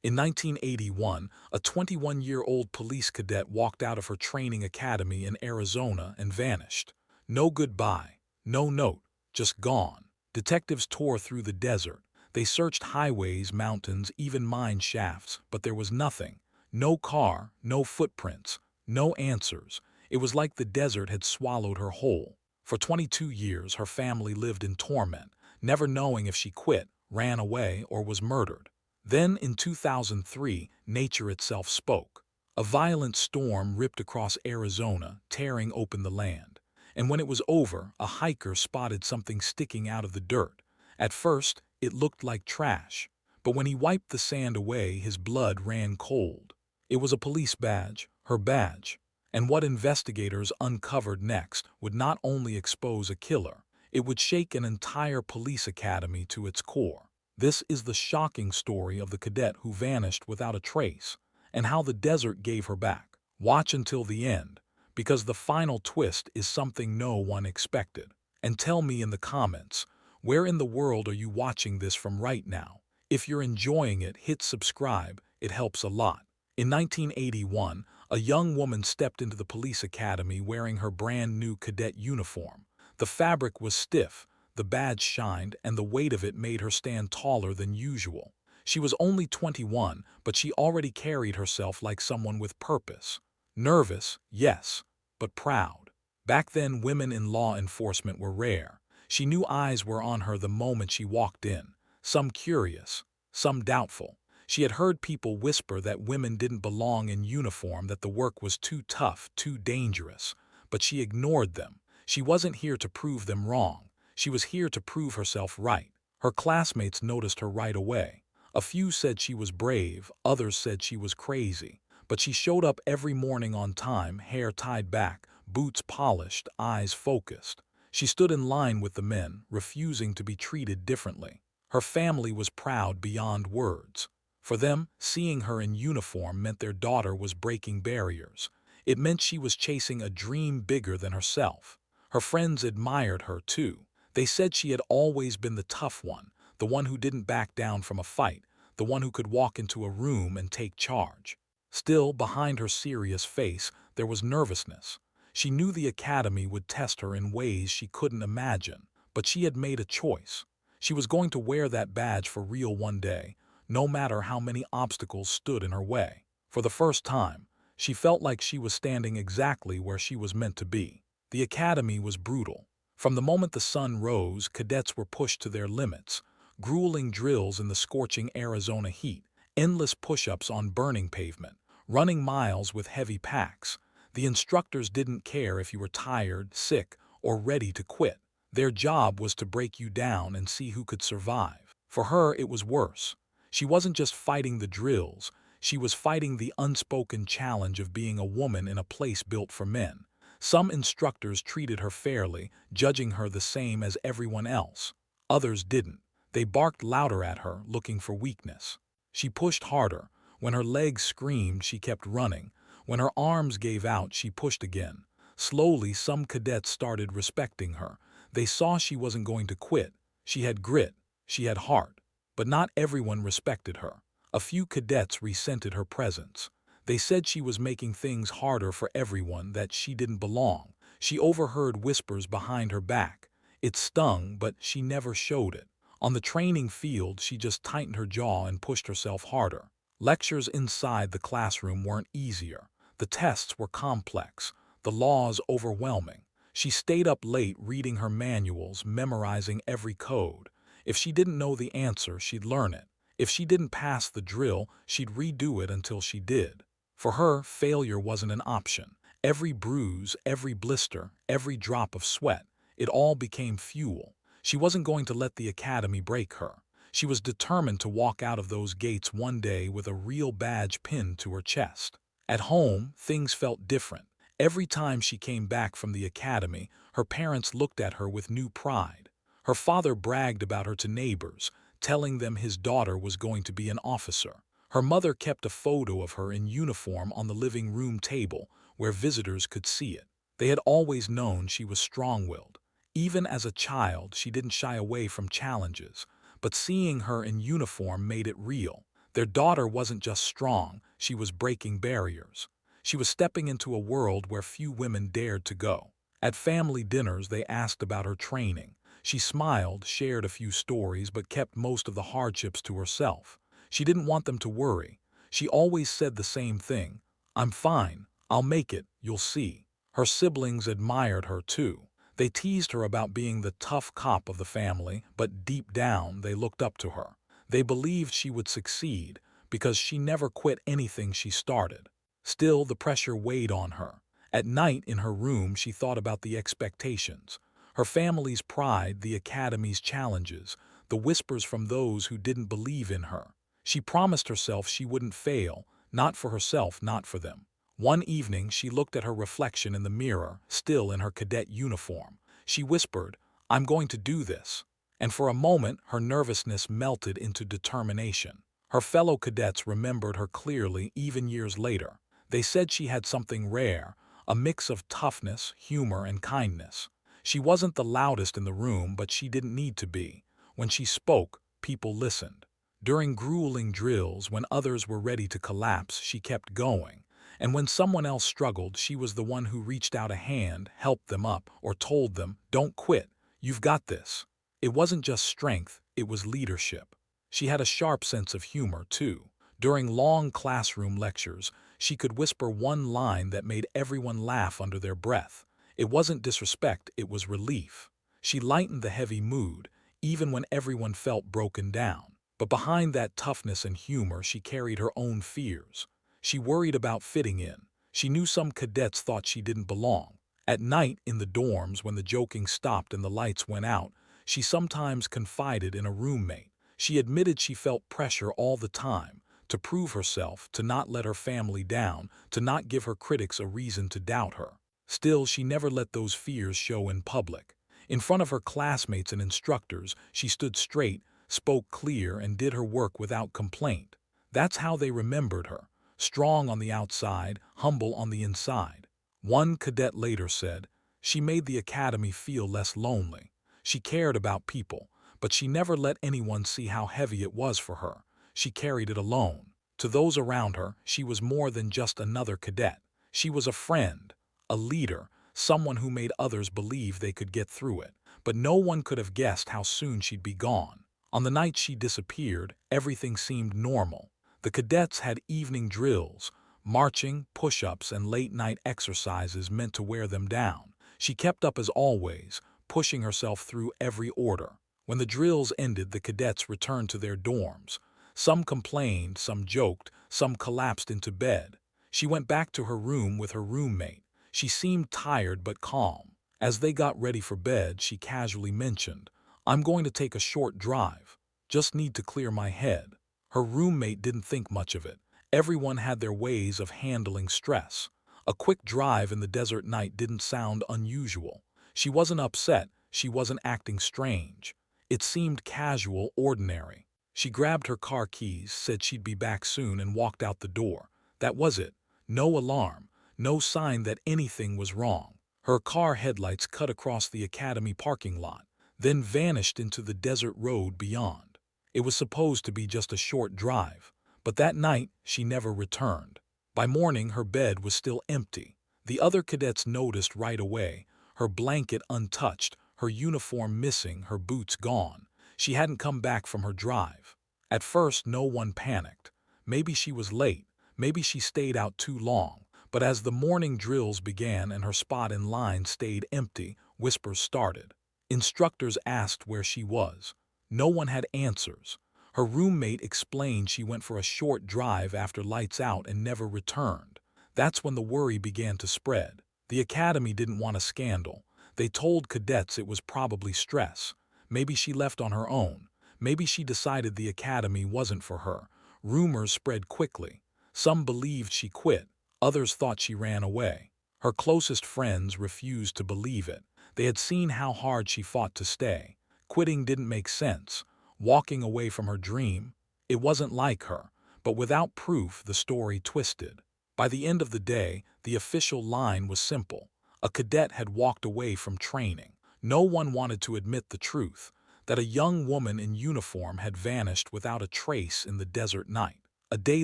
In 1981, a 21-year-old police cadet walked out of her training academy in Arizona and vanished. No goodbye, no note, just gone. Detectives tore through the desert. They searched highways, mountains, even mine shafts, but there was nothing. No car, no footprints, no answers. It was like the desert had swallowed her whole. For 22 years, her family lived in torment, never knowing if she quit, ran away, or was murdered. Then, in 2003, nature itself spoke. A violent storm ripped across Arizona, tearing open the land. And when it was over, a hiker spotted something sticking out of the dirt. At first, it looked like trash, but when he wiped the sand away, his blood ran cold. It was a police badge, her badge. And what investigators uncovered next would not only expose a killer, it would shake an entire police academy to its core. This is the shocking story of the cadet who vanished without a trace, and how the desert gave her back. Watch until the end, because the final twist is something no one expected. And tell me in the comments, where in the world are you watching this from right now? If you're enjoying it, hit subscribe, it helps a lot. In 1981, a young woman stepped into the police academy wearing her brand new cadet uniform. The fabric was stiff, the badge shined, and the weight of it made her stand taller than usual. She was only 21, but she already carried herself like someone with purpose. Nervous, yes, but proud. Back then, women in law enforcement were rare. She knew eyes were on her the moment she walked in, some curious, some doubtful. She had heard people whisper that women didn't belong in uniform, that the work was too tough, too dangerous. But she ignored them. She wasn't here to prove them wrong. She was here to prove herself right. Her classmates noticed her right away. A few said she was brave, others said she was crazy. But she showed up every morning on time, hair tied back, boots polished, eyes focused. She stood in line with the men, refusing to be treated differently. Her family was proud beyond words. For them, seeing her in uniform meant their daughter was breaking barriers. It meant she was chasing a dream bigger than herself. Her friends admired her, too. They said she had always been the tough one, the one who didn't back down from a fight, the one who could walk into a room and take charge. Still, behind her serious face, there was nervousness. She knew the academy would test her in ways she couldn't imagine, but she had made a choice. She was going to wear that badge for real one day, no matter how many obstacles stood in her way. For the first time, she felt like she was standing exactly where she was meant to be. The academy was brutal. From the moment the sun rose, cadets were pushed to their limits. Grueling drills in the scorching Arizona heat, endless push-ups on burning pavement, running miles with heavy packs. The instructors didn't care if you were tired, sick, or ready to quit. Their job was to break you down and see who could survive. For her, it was worse. She wasn't just fighting the drills, she was fighting the unspoken challenge of being a woman in a place built for men. Some instructors treated her fairly, judging her the same as everyone else. Others didn't. They barked louder at her, looking for weakness. She pushed harder. When her legs screamed, she kept running. When her arms gave out, she pushed again. Slowly, some cadets started respecting her. They saw she wasn't going to quit. She had grit. She had heart. But not everyone respected her. A few cadets resented her presence. They said she was making things harder for everyone, that she didn't belong. She overheard whispers behind her back. It stung, but she never showed it. On the training field, she just tightened her jaw and pushed herself harder. Lectures inside the classroom weren't easier. The tests were complex, the laws overwhelming. She stayed up late reading her manuals, memorizing every code. If she didn't know the answer, she'd learn it. If she didn't pass the drill, she'd redo it until she did. For her, failure wasn't an option. Every bruise, every blister, every drop of sweat, it all became fuel. She wasn't going to let the academy break her. She was determined to walk out of those gates one day with a real badge pinned to her chest. At home, things felt different. Every time she came back from the academy, her parents looked at her with new pride. Her father bragged about her to neighbors, telling them his daughter was going to be an officer. Her mother kept a photo of her in uniform on the living room table where visitors could see it. They had always known she was strong-willed. Even as a child, she didn't shy away from challenges, but seeing her in uniform made it real. Their daughter wasn't just strong, she was breaking barriers. She was stepping into a world where few women dared to go. At family dinners, they asked about her training. She smiled, shared a few stories, but kept most of the hardships to herself. She didn't want them to worry. She always said the same thing: "I'm fine, I'll make it, you'll see." Her siblings admired her too. They teased her about being the tough cop of the family, but deep down they looked up to her. They believed she would succeed because she never quit anything she started. Still, the pressure weighed on her. At night in her room, she thought about the expectations. Her family's pride, the academy's challenges, the whispers from those who didn't believe in her. She promised herself she wouldn't fail, not for herself, not for them. One evening, she looked at her reflection in the mirror, still in her cadet uniform. She whispered, "I'm going to do this." And for a moment, her nervousness melted into determination. Her fellow cadets remembered her clearly even years later. They said she had something rare, a mix of toughness, humor, and kindness. She wasn't the loudest in the room, but she didn't need to be. When she spoke, people listened. During grueling drills, when others were ready to collapse, she kept going. And when someone else struggled, she was the one who reached out a hand, helped them up, or told them, "Don't quit, you've got this." It wasn't just strength, it was leadership. She had a sharp sense of humor, too. During long classroom lectures, she could whisper one line that made everyone laugh under their breath. It wasn't disrespect, it was relief. She lightened the heavy mood, even when everyone felt broken down. But behind that toughness and humor, she carried her own fears. She worried about fitting in. She knew some cadets thought she didn't belong. At night, in the dorms, when the joking stopped and the lights went out, she sometimes confided in a roommate. She admitted she felt pressure all the time, to prove herself, to not let her family down, to not give her critics a reason to doubt her. Still, she never let those fears show in public. In front of her classmates and instructors, she stood straight, spoke clear, and did her work without complaint. That's how they remembered her: strong on the outside, humble on the inside. One cadet later said, "She made the academy feel less lonely." She cared about people, but she never let anyone see how heavy it was for her. She carried it alone. To those around her, she was more than just another cadet. She was a friend, a leader, someone who made others believe they could get through it. But no one could have guessed how soon she'd be gone. On the night she disappeared, everything seemed normal. The cadets had evening drills, marching, push-ups, and late-night exercises meant to wear them down. She kept up as always, pushing herself through every order. When the drills ended, the cadets returned to their dorms. Some complained, some joked, some collapsed into bed. She went back to her room with her roommate. She seemed tired but calm. As they got ready for bed, she casually mentioned, "I'm going to take a short drive. Just need to clear my head." Her roommate didn't think much of it. Everyone had their ways of handling stress. A quick drive in the desert night didn't sound unusual. She wasn't upset, she wasn't acting strange. It seemed casual, ordinary. She grabbed her car keys, said she'd be back soon, and walked out the door. That was it. No alarm, no sign that anything was wrong. Her car headlights cut across the academy parking lot, then vanished into the desert road beyond. It was supposed to be just a short drive, but that night she never returned. By morning, her bed was still empty. The other cadets noticed right away: her blanket untouched, her uniform missing, her boots gone. She hadn't come back from her drive. At first, no one panicked. Maybe she was late, maybe she stayed out too long. But as the morning drills began and her spot in line stayed empty, whispers started. Instructors asked where she was. No one had answers. Her roommate explained she went for a short drive after lights out and never returned. That's when the worry began to spread. The academy didn't want a scandal. They told cadets it was probably stress. Maybe she left on her own. Maybe she decided the academy wasn't for her. Rumors spread quickly. Some believed she quit. Others thought she ran away. Her closest friends refused to believe it. They had seen how hard she fought to stay. Quitting didn't make sense. Walking away from her dream, it wasn't like her. But without proof, the story twisted. By the end of the day, the official line was simple: a cadet had walked away from training. No one wanted to admit the truth, that a young woman in uniform had vanished without a trace in the desert night. A day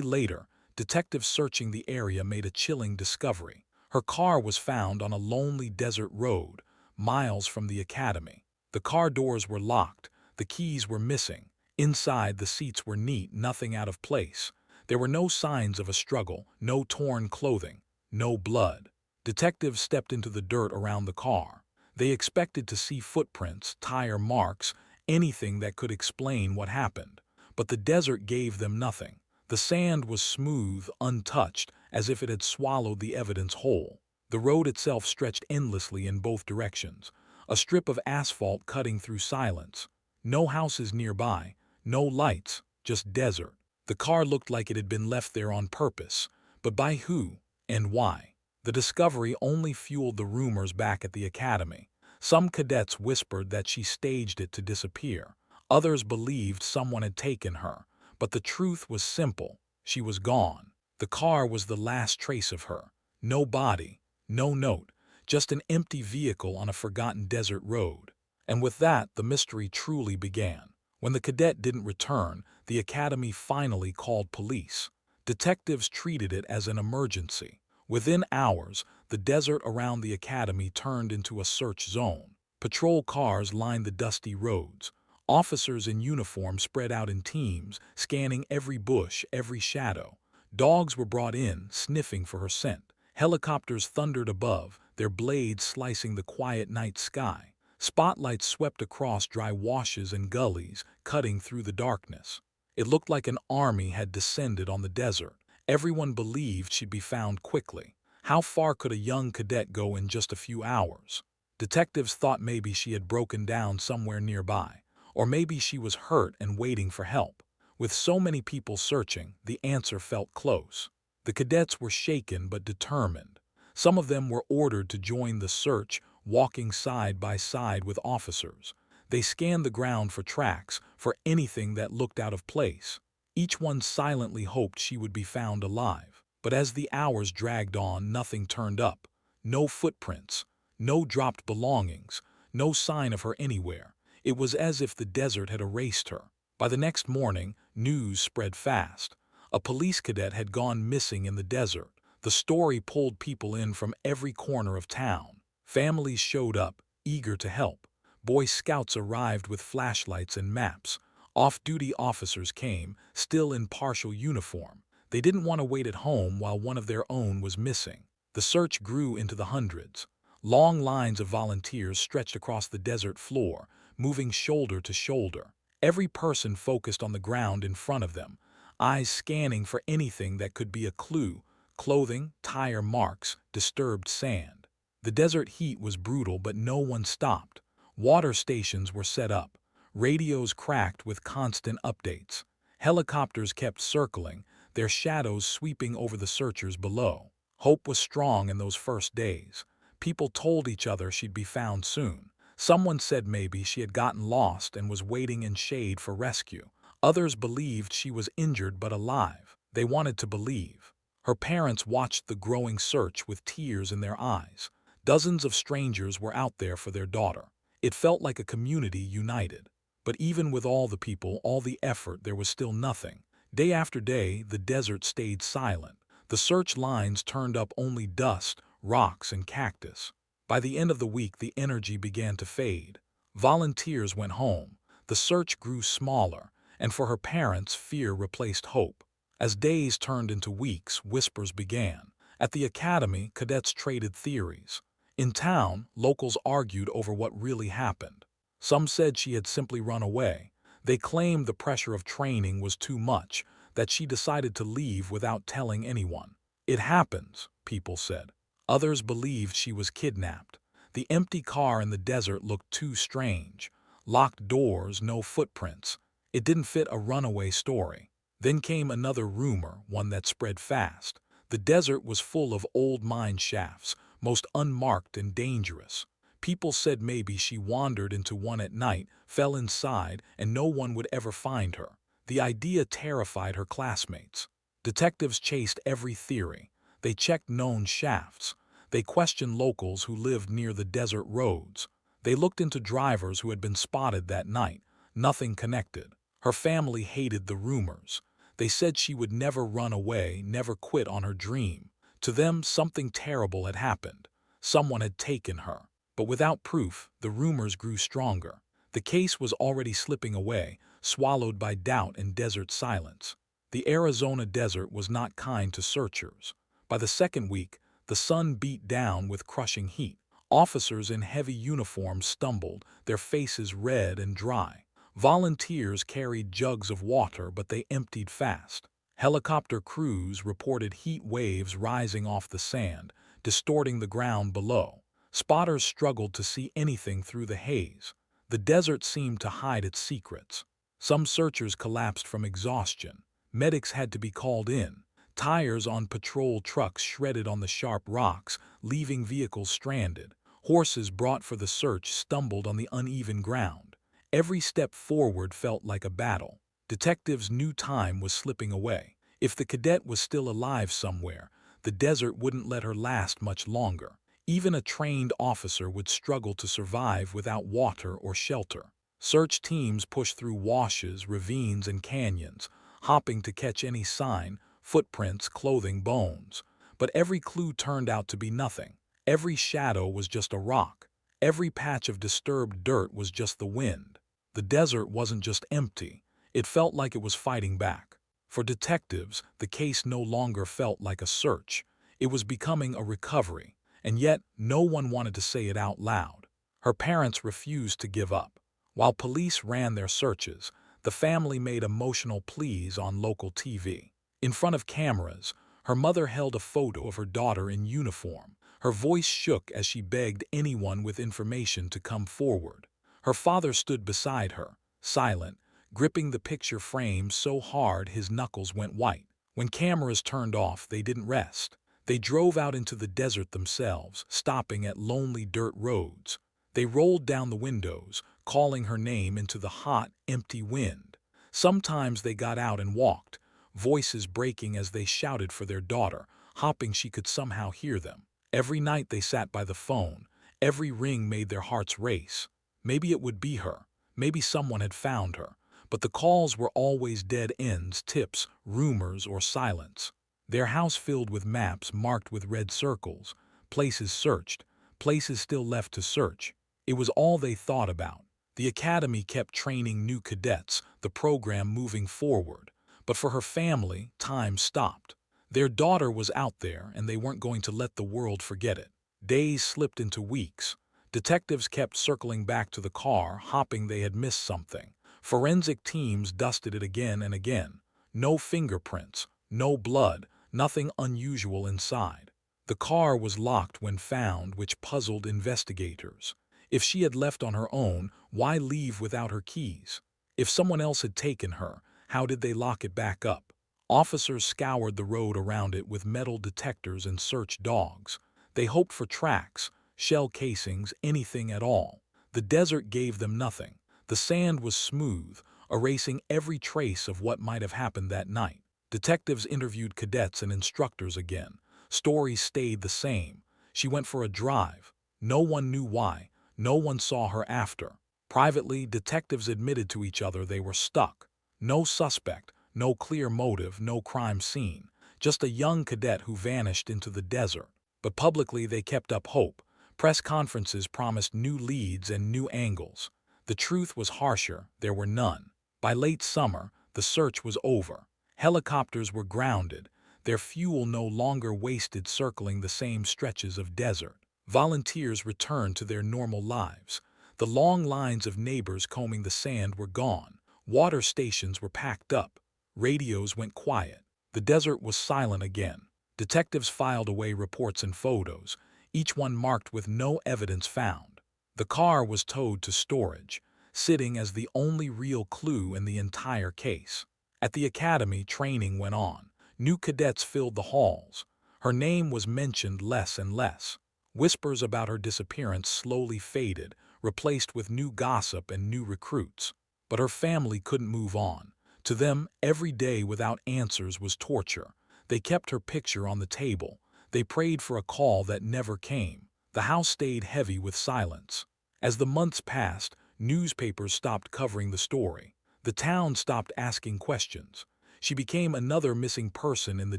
later, detectives searching the area made a chilling discovery. Her car was found on a lonely desert road, miles from the academy. The car doors were locked, the keys were missing. Inside, the seats were neat, nothing out of place. There were no signs of a struggle, no torn clothing, no blood. Detectives stepped into the dirt around the car. They expected to see footprints, tire marks, anything that could explain what happened. But the desert gave them nothing. The sand was smooth, untouched, as if it had swallowed the evidence whole. The road itself stretched endlessly in both directions, a strip of asphalt cutting through silence. No houses nearby, no lights, just desert. The car looked like it had been left there on purpose, but by who and why? The discovery only fueled the rumors back at the academy. Some cadets whispered that she staged it to disappear. Others believed someone had taken her. But the truth was simple. She was gone. The car was the last trace of her. No body, no note, just an empty vehicle on a forgotten desert road. And with that, the mystery truly began. When the cadet didn't return, the academy finally called police. Detectives treated it as an emergency. Within hours, the desert around the academy turned into a search zone. Patrol cars lined the dusty roads. Officers in uniform spread out in teams, scanning every bush, every shadow. Dogs were brought in, sniffing for her scent. Helicopters thundered above, their blades slicing the quiet night sky. Spotlights swept across dry washes and gullies, cutting through the darkness. It looked like an army had descended on the desert. Everyone believed she'd be found quickly. How far could a young cadet go in just a few hours? Detectives thought maybe she had broken down somewhere nearby. Or maybe she was hurt and waiting for help. With so many people searching, the answer felt close. The cadets were shaken but determined. Some of them were ordered to join the search, walking side by side with officers. They scanned the ground for tracks, for anything that looked out of place. Each one silently hoped she would be found alive. But as the hours dragged on, nothing turned up. No footprints, no dropped belongings, no sign of her anywhere. It was as if the desert had erased her. By the next morning, news spread fast. A police cadet had gone missing in the desert. The story pulled people in from every corner of town. Families showed up, eager to help. Boy Scouts arrived with flashlights and maps. Off-duty officers came, still in partial uniform. They didn't want to wait at home while one of their own was missing. The search grew into the hundreds. Long lines of volunteers stretched across the desert floor, moving shoulder to shoulder. Every person focused on the ground in front of them, eyes scanning for anything that could be a clue: clothing, tire marks, disturbed sand. The desert heat was brutal, but no one stopped. Water stations were set up. Radios cracked with constant updates. Helicopters kept circling, their shadows sweeping over the searchers below. Hope was strong in those first days. People told each other she'd be found soon. Someone said maybe she had gotten lost and was waiting in shade for rescue. Others believed she was injured but alive. They wanted to believe. Her parents watched the growing search with tears in their eyes. Dozens of strangers were out there for their daughter. It felt like a community united. But even with all the people, all the effort, there was still nothing. Day after day, the desert stayed silent. The search lines turned up only dust, rocks, and cactus. By the end of the week, the energy began to fade. Volunteers went home. The search grew smaller, and for her parents, fear replaced hope. As days turned into weeks, whispers began. At the academy, cadets traded theories. In town, locals argued over what really happened. Some said she had simply run away. They claimed the pressure of training was too much, that she decided to leave without telling anyone. It happens, people said. Others believed she was kidnapped. The empty car in the desert looked too strange. Locked doors, no footprints. It didn't fit a runaway story. Then came another rumor, one that spread fast. The desert was full of old mine shafts, most unmarked and dangerous. People said maybe she wandered into one at night, fell inside, and no one would ever find her. The idea terrified her classmates. Detectives chased every theory. They checked known shafts. They questioned locals who lived near the desert roads. They looked into drivers who had been spotted that night. Nothing connected. Her family hated the rumors. They said she would never run away, never quit on her dream. To them, something terrible had happened. Someone had taken her. But without proof, the rumors grew stronger. The case was already slipping away, swallowed by doubt and desert silence. The Arizona desert was not kind to searchers. By the second week, the sun beat down with crushing heat. Officers in heavy uniforms stumbled, their faces red and dry. Volunteers carried jugs of water, but they emptied fast. Helicopter crews reported heat waves rising off the sand, distorting the ground below. Spotters struggled to see anything through the haze. The desert seemed to hide its secrets. Some searchers collapsed from exhaustion. Medics had to be called in. Tires on patrol trucks shredded on the sharp rocks, leaving vehicles stranded. Horses brought for the search stumbled on the uneven ground. Every step forward felt like a battle. Detectives knew time was slipping away. If the cadet was still alive somewhere, the desert wouldn't let her last much longer. Even a trained officer would struggle to survive without water or shelter. Search teams pushed through washes, ravines, and canyons, hopping to catch any sign, footprints, clothing, bones. But every clue turned out to be nothing. Every shadow was just a rock. Every patch of disturbed dirt was just the wind. The desert wasn't just empty. It felt like it was fighting back. For detectives, the case no longer felt like a search. It was becoming a recovery, and yet no one wanted to say it out loud. Her parents refused to give up. While police ran their searches, the family made emotional pleas on local TV. In front of cameras, her mother held a photo of her daughter in uniform. Her voice shook as she begged anyone with information to come forward. Her father stood beside her, silent, gripping the picture frame so hard his knuckles went white. When cameras turned off, they didn't rest. They drove out into the desert themselves, stopping at lonely dirt roads. They rolled down the windows, calling her name into the hot, empty wind. Sometimes they got out and walked, voices breaking as they shouted for their daughter, hoping she could somehow hear them. Every night they sat by the phone. Every ring made their hearts race. Maybe it would be her. Maybe someone had found her. But the calls were always dead ends, tips, rumors, or silence. Their house filled with maps marked with red circles, places searched, places still left to search. It was all they thought about. The academy kept training new cadets, the program moving forward. But for her family, time stopped. Their daughter was out there, and they weren't going to let the world forget it. Days slipped into weeks. Detectives kept circling back to the car, hoping they had missed something. Forensic teams dusted it again and again. No fingerprints, no blood, nothing unusual inside. The car was locked when found, which puzzled investigators. If she had left on her own, why leave without her keys? If someone else had taken her, how did they lock it back up? Officers scoured the road around it with metal detectors and search dogs. They hoped for tracks, shell casings, anything at all. The desert gave them nothing. The sand was smooth, erasing every trace of what might have happened that night. Detectives interviewed cadets and instructors again. Stories stayed the same. She went for a drive. No one knew why. No one saw her after. Privately, detectives admitted to each other they were stuck. No suspect, no clear motive, no crime scene. Just a young cadet who vanished into the desert. But publicly they kept up hope. Press conferences promised new leads and new angles. The truth was harsher, there were none. By late summer, the search was over. Helicopters were grounded, their fuel no longer wasted circling the same stretches of desert. Volunteers returned to their normal lives. The long lines of neighbors combing the sand were gone. Water stations were packed up. Radios went quiet. The desert was silent again. Detectives filed away reports and photos, each one marked with no evidence found. The car was towed to storage, sitting as the only real clue in the entire case. At the academy, training went on. New cadets filled the halls. Her name was mentioned less and less. Whispers about her disappearance slowly faded, replaced with new gossip and new recruits. But her family couldn't move on. To them, every day without answers was torture. They kept her picture on the table. They prayed for a call that never came. The house stayed heavy with silence. As the months passed, newspapers stopped covering the story. The town stopped asking questions. She became another missing person in the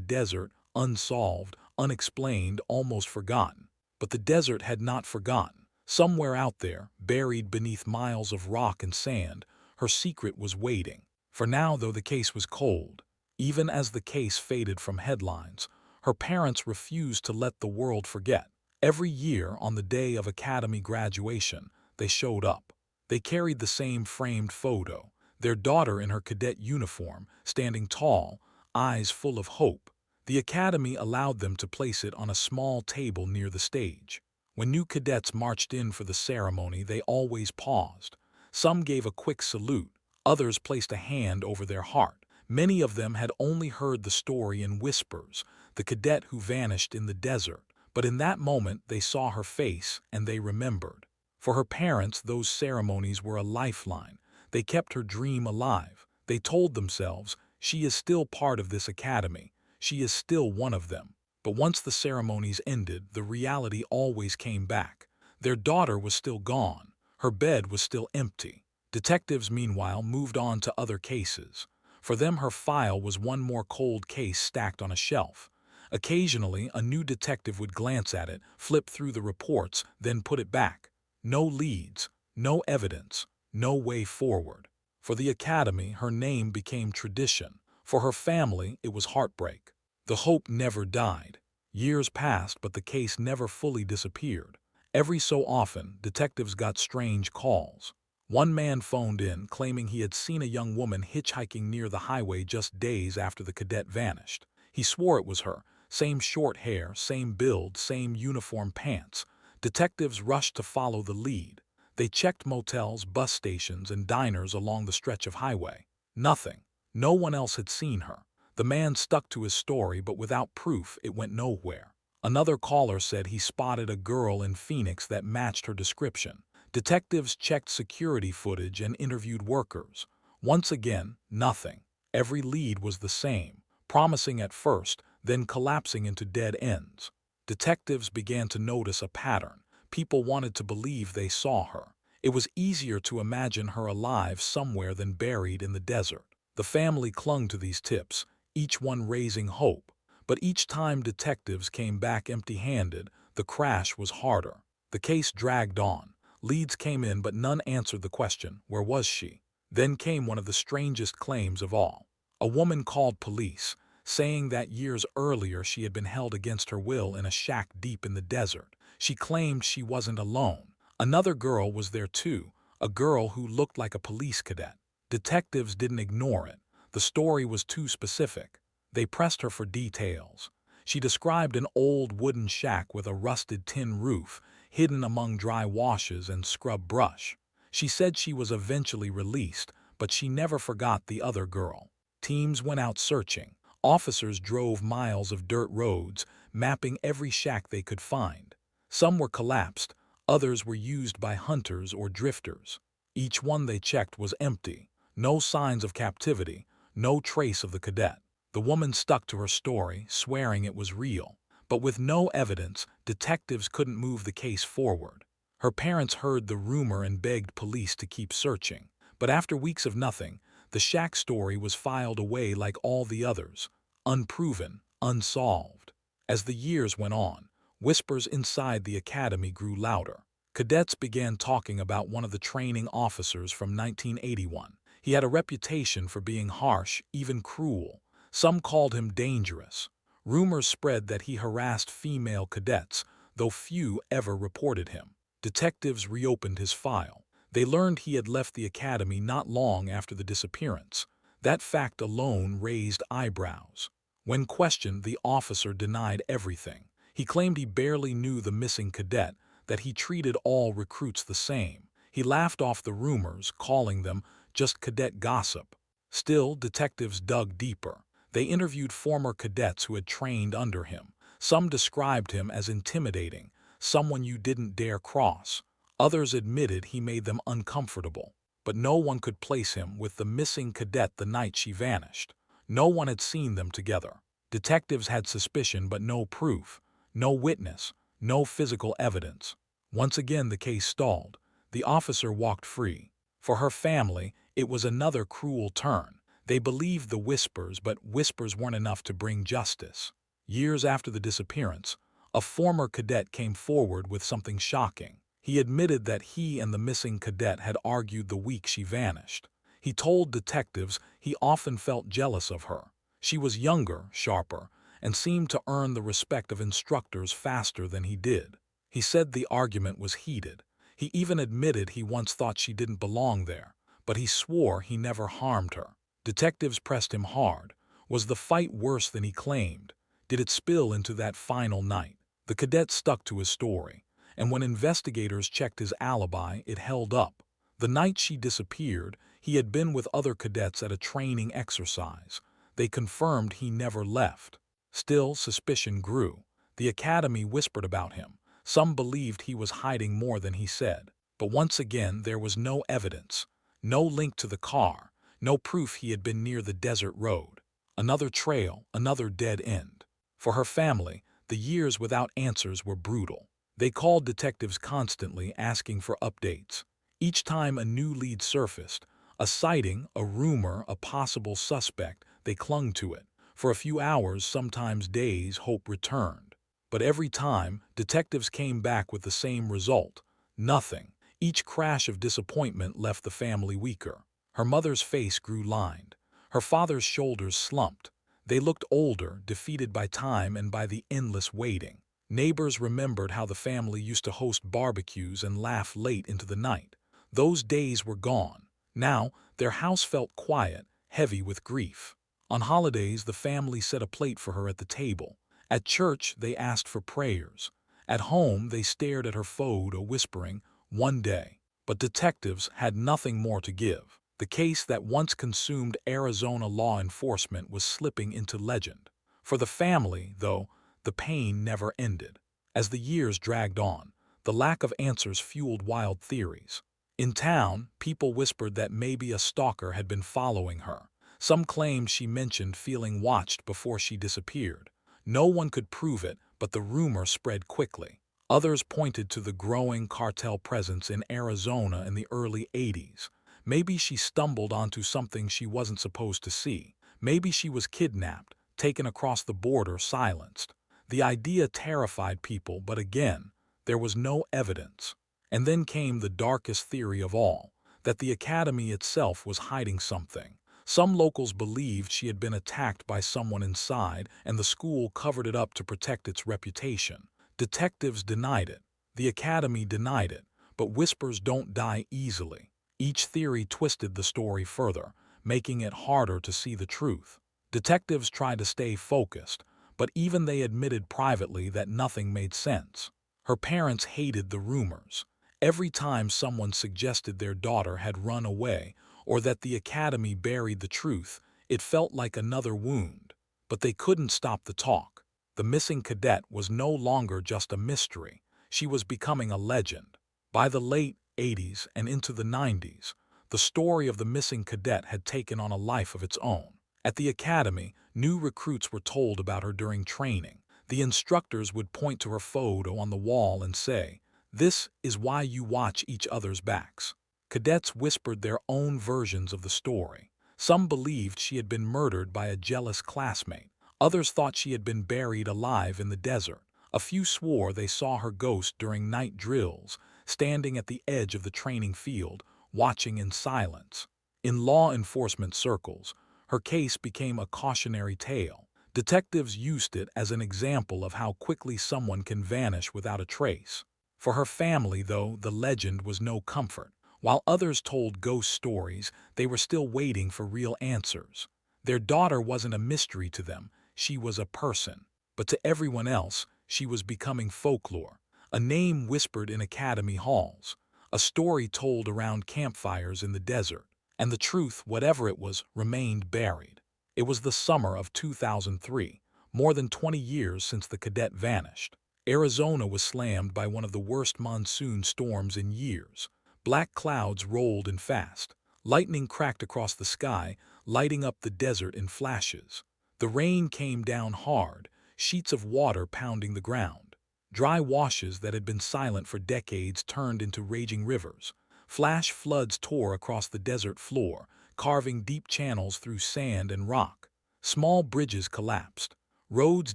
desert, unsolved, unexplained, almost forgotten. But the desert had not forgotten. Somewhere out there, buried beneath miles of rock and sand, her secret was waiting. For now, though the case was cold, even as the case faded from headlines, her parents refused to let the world forget. Every year, on the day of academy graduation, they showed up. They carried the same framed photo, their daughter in her cadet uniform, standing tall, eyes full of hope. The academy allowed them to place it on a small table near the stage. When new cadets marched in for the ceremony, they always paused. Some gave a quick salute, others placed a hand over their heart. Many of them had only heard the story in whispers, the cadet who vanished in the desert. But in that moment they saw her face and they remembered. For her parents, those ceremonies were a lifeline. They kept her dream alive. They told themselves, she is still part of this academy. She is still one of them. But once the ceremonies ended, the reality always came back. Their daughter was still gone. Her bed was still empty. Detectives, meanwhile, moved on to other cases. For them, her file was one more cold case stacked on a shelf. Occasionally, a new detective would glance at it, flip through the reports, then put it back. No leads, no evidence, no way forward. For the academy, her name became tradition. For her family, it was heartbreak. The hope never died. Years passed, but the case never fully disappeared. Every so often, detectives got strange calls. One man phoned in, claiming he had seen a young woman hitchhiking near the highway just days after the cadet vanished. He swore it was her. Same short hair, same build, same uniform pants. Detectives rushed to follow the lead. They checked motels, bus stations, and diners along the stretch of highway. Nothing. No one else had seen her. The man stuck to his story, but without proof, it went nowhere. Another caller said he spotted a girl in Phoenix that matched her description. Detectives checked security footage and interviewed workers. Once again, nothing. Every lead was the same, promising at first, then collapsing into dead ends. Detectives began to notice a pattern. People wanted to believe they saw her. It was easier to imagine her alive somewhere than buried in the desert. The family clung to these tips, each one raising hope. But each time detectives came back empty-handed, the crash was harder. The case dragged on. Leads came in, but none answered the question, where was she? Then came one of the strangest claims of all. A woman called police, saying that years earlier she had been held against her will in a shack deep in the desert. She claimed she wasn't alone. Another girl was there too, a girl who looked like a police cadet. Detectives didn't ignore it. The story was too specific. They pressed her for details. She described an old wooden shack with a rusted tin roof, hidden among dry washes and scrub brush. She said she was eventually released, but she never forgot the other girl. Teams went out searching. Officers drove miles of dirt roads, mapping every shack they could find. Some were collapsed, others were used by hunters or drifters. Each one they checked was empty. No signs of captivity, no trace of the cadet. The woman stuck to her story, swearing it was real. But with no evidence, detectives couldn't move the case forward. Her parents heard the rumor and begged police to keep searching. But after weeks of nothing, the shack story was filed away like all the others, unproven, unsolved. As the years went on, whispers inside the academy grew louder. Cadets began talking about one of the training officers from 1981. He had a reputation for being harsh, even cruel. Some called him dangerous. Rumors spread that he harassed female cadets, though few ever reported him. Detectives reopened his file. They learned he had left the academy not long after the disappearance. That fact alone raised eyebrows. When questioned, the officer denied everything. He claimed he barely knew the missing cadet, that he treated all recruits the same. He laughed off the rumors, calling them just cadet gossip. Still, detectives dug deeper. They interviewed former cadets who had trained under him. Some described him as intimidating, someone you didn't dare cross. Others admitted he made them uncomfortable. But no one could place him with the missing cadet the night she vanished. No one had seen them together. Detectives had suspicion but no proof, no witness, no physical evidence. Once again the case stalled. The officer walked free. For her family, it was another cruel turn. They believed the whispers, but whispers weren't enough to bring justice. Years after the disappearance, a former cadet came forward with something shocking. He admitted that he and the missing cadet had argued the week she vanished. He told detectives he often felt jealous of her. She was younger, sharper, and seemed to earn the respect of instructors faster than he did. He said the argument was heated. He even admitted he once thought she didn't belong there, but he swore he never harmed her. Detectives pressed him hard. Was the fight worse than he claimed? Did it spill into that final night? The cadet stuck to his story, and when investigators checked his alibi, it held up. The night she disappeared, he had been with other cadets at a training exercise. They confirmed he never left. Still, suspicion grew. The academy whispered about him. Some believed he was hiding more than he said. But once again, there was no evidence. No link to the car. No proof he had been near the desert road. Another trail, another dead end. For her family, the years without answers were brutal. They called detectives constantly, asking for updates. Each time a new lead surfaced, a sighting, a rumor, a possible suspect, they clung to it. For a few hours, sometimes days, hope returned. But every time, detectives came back with the same result: nothing. Each crash of disappointment left the family weaker. Her mother's face grew lined. Her father's shoulders slumped. They looked older, defeated by time and by the endless waiting. Neighbors remembered how the family used to host barbecues and laugh late into the night. Those days were gone. Now, their house felt quiet, heavy with grief. On holidays, the family set a plate for her at the table. At church, they asked for prayers. At home, they stared at her photo, whispering, "One day." But detectives had nothing more to give. The case that once consumed Arizona law enforcement was slipping into legend. For the family, though, the pain never ended. As the years dragged on, the lack of answers fueled wild theories. In town, people whispered that maybe a stalker had been following her. Some claimed she mentioned feeling watched before she disappeared. No one could prove it, but the rumor spread quickly. Others pointed to the growing cartel presence in Arizona in the early '80s. Maybe she stumbled onto something she wasn't supposed to see. Maybe she was kidnapped, taken across the border, silenced. The idea terrified people, but again, there was no evidence. And then came the darkest theory of all, that the academy itself was hiding something. Some locals believed she had been attacked by someone inside, and the school covered it up to protect its reputation. Detectives denied it. The academy denied it. But whispers don't die easily. Each theory twisted the story further, making it harder to see the truth. Detectives tried to stay focused, but even they admitted privately that nothing made sense. Her parents hated the rumors. Every time someone suggested their daughter had run away or that the academy buried the truth, it felt like another wound. But they couldn't stop the talk. The missing cadet was no longer just a mystery. She was becoming a legend. By the late '80s and into the '90s, the story of the missing cadet had taken on a life of its own. At the academy, new recruits were told about her during training. The instructors would point to her photo on the wall and say, "This is why you watch each other's backs." Cadets whispered their own versions of the story. Some believed she had been murdered by a jealous classmate. Others thought she had been buried alive in the desert. A few swore they saw her ghost during night drills, standing at the edge of the training field, watching in silence. In law enforcement circles, her case became a cautionary tale. Detectives used it as an example of how quickly someone can vanish without a trace. For her family, though, the legend was no comfort. While others told ghost stories, they were still waiting for real answers. Their daughter wasn't a mystery to them, she was a person. But to everyone else, she was becoming folklore. A name whispered in academy halls, a story told around campfires in the desert, and the truth, whatever it was, remained buried. It was the summer of 2003, more than 20 years since the cadet vanished. Arizona was slammed by one of the worst monsoon storms in years. Black clouds rolled in fast. Lightning cracked across the sky, lighting up the desert in flashes. The rain came down hard, sheets of water pounding the ground. Dry washes that had been silent for decades turned into raging rivers. Flash floods tore across the desert floor, carving deep channels through sand and rock. Small bridges collapsed. Roads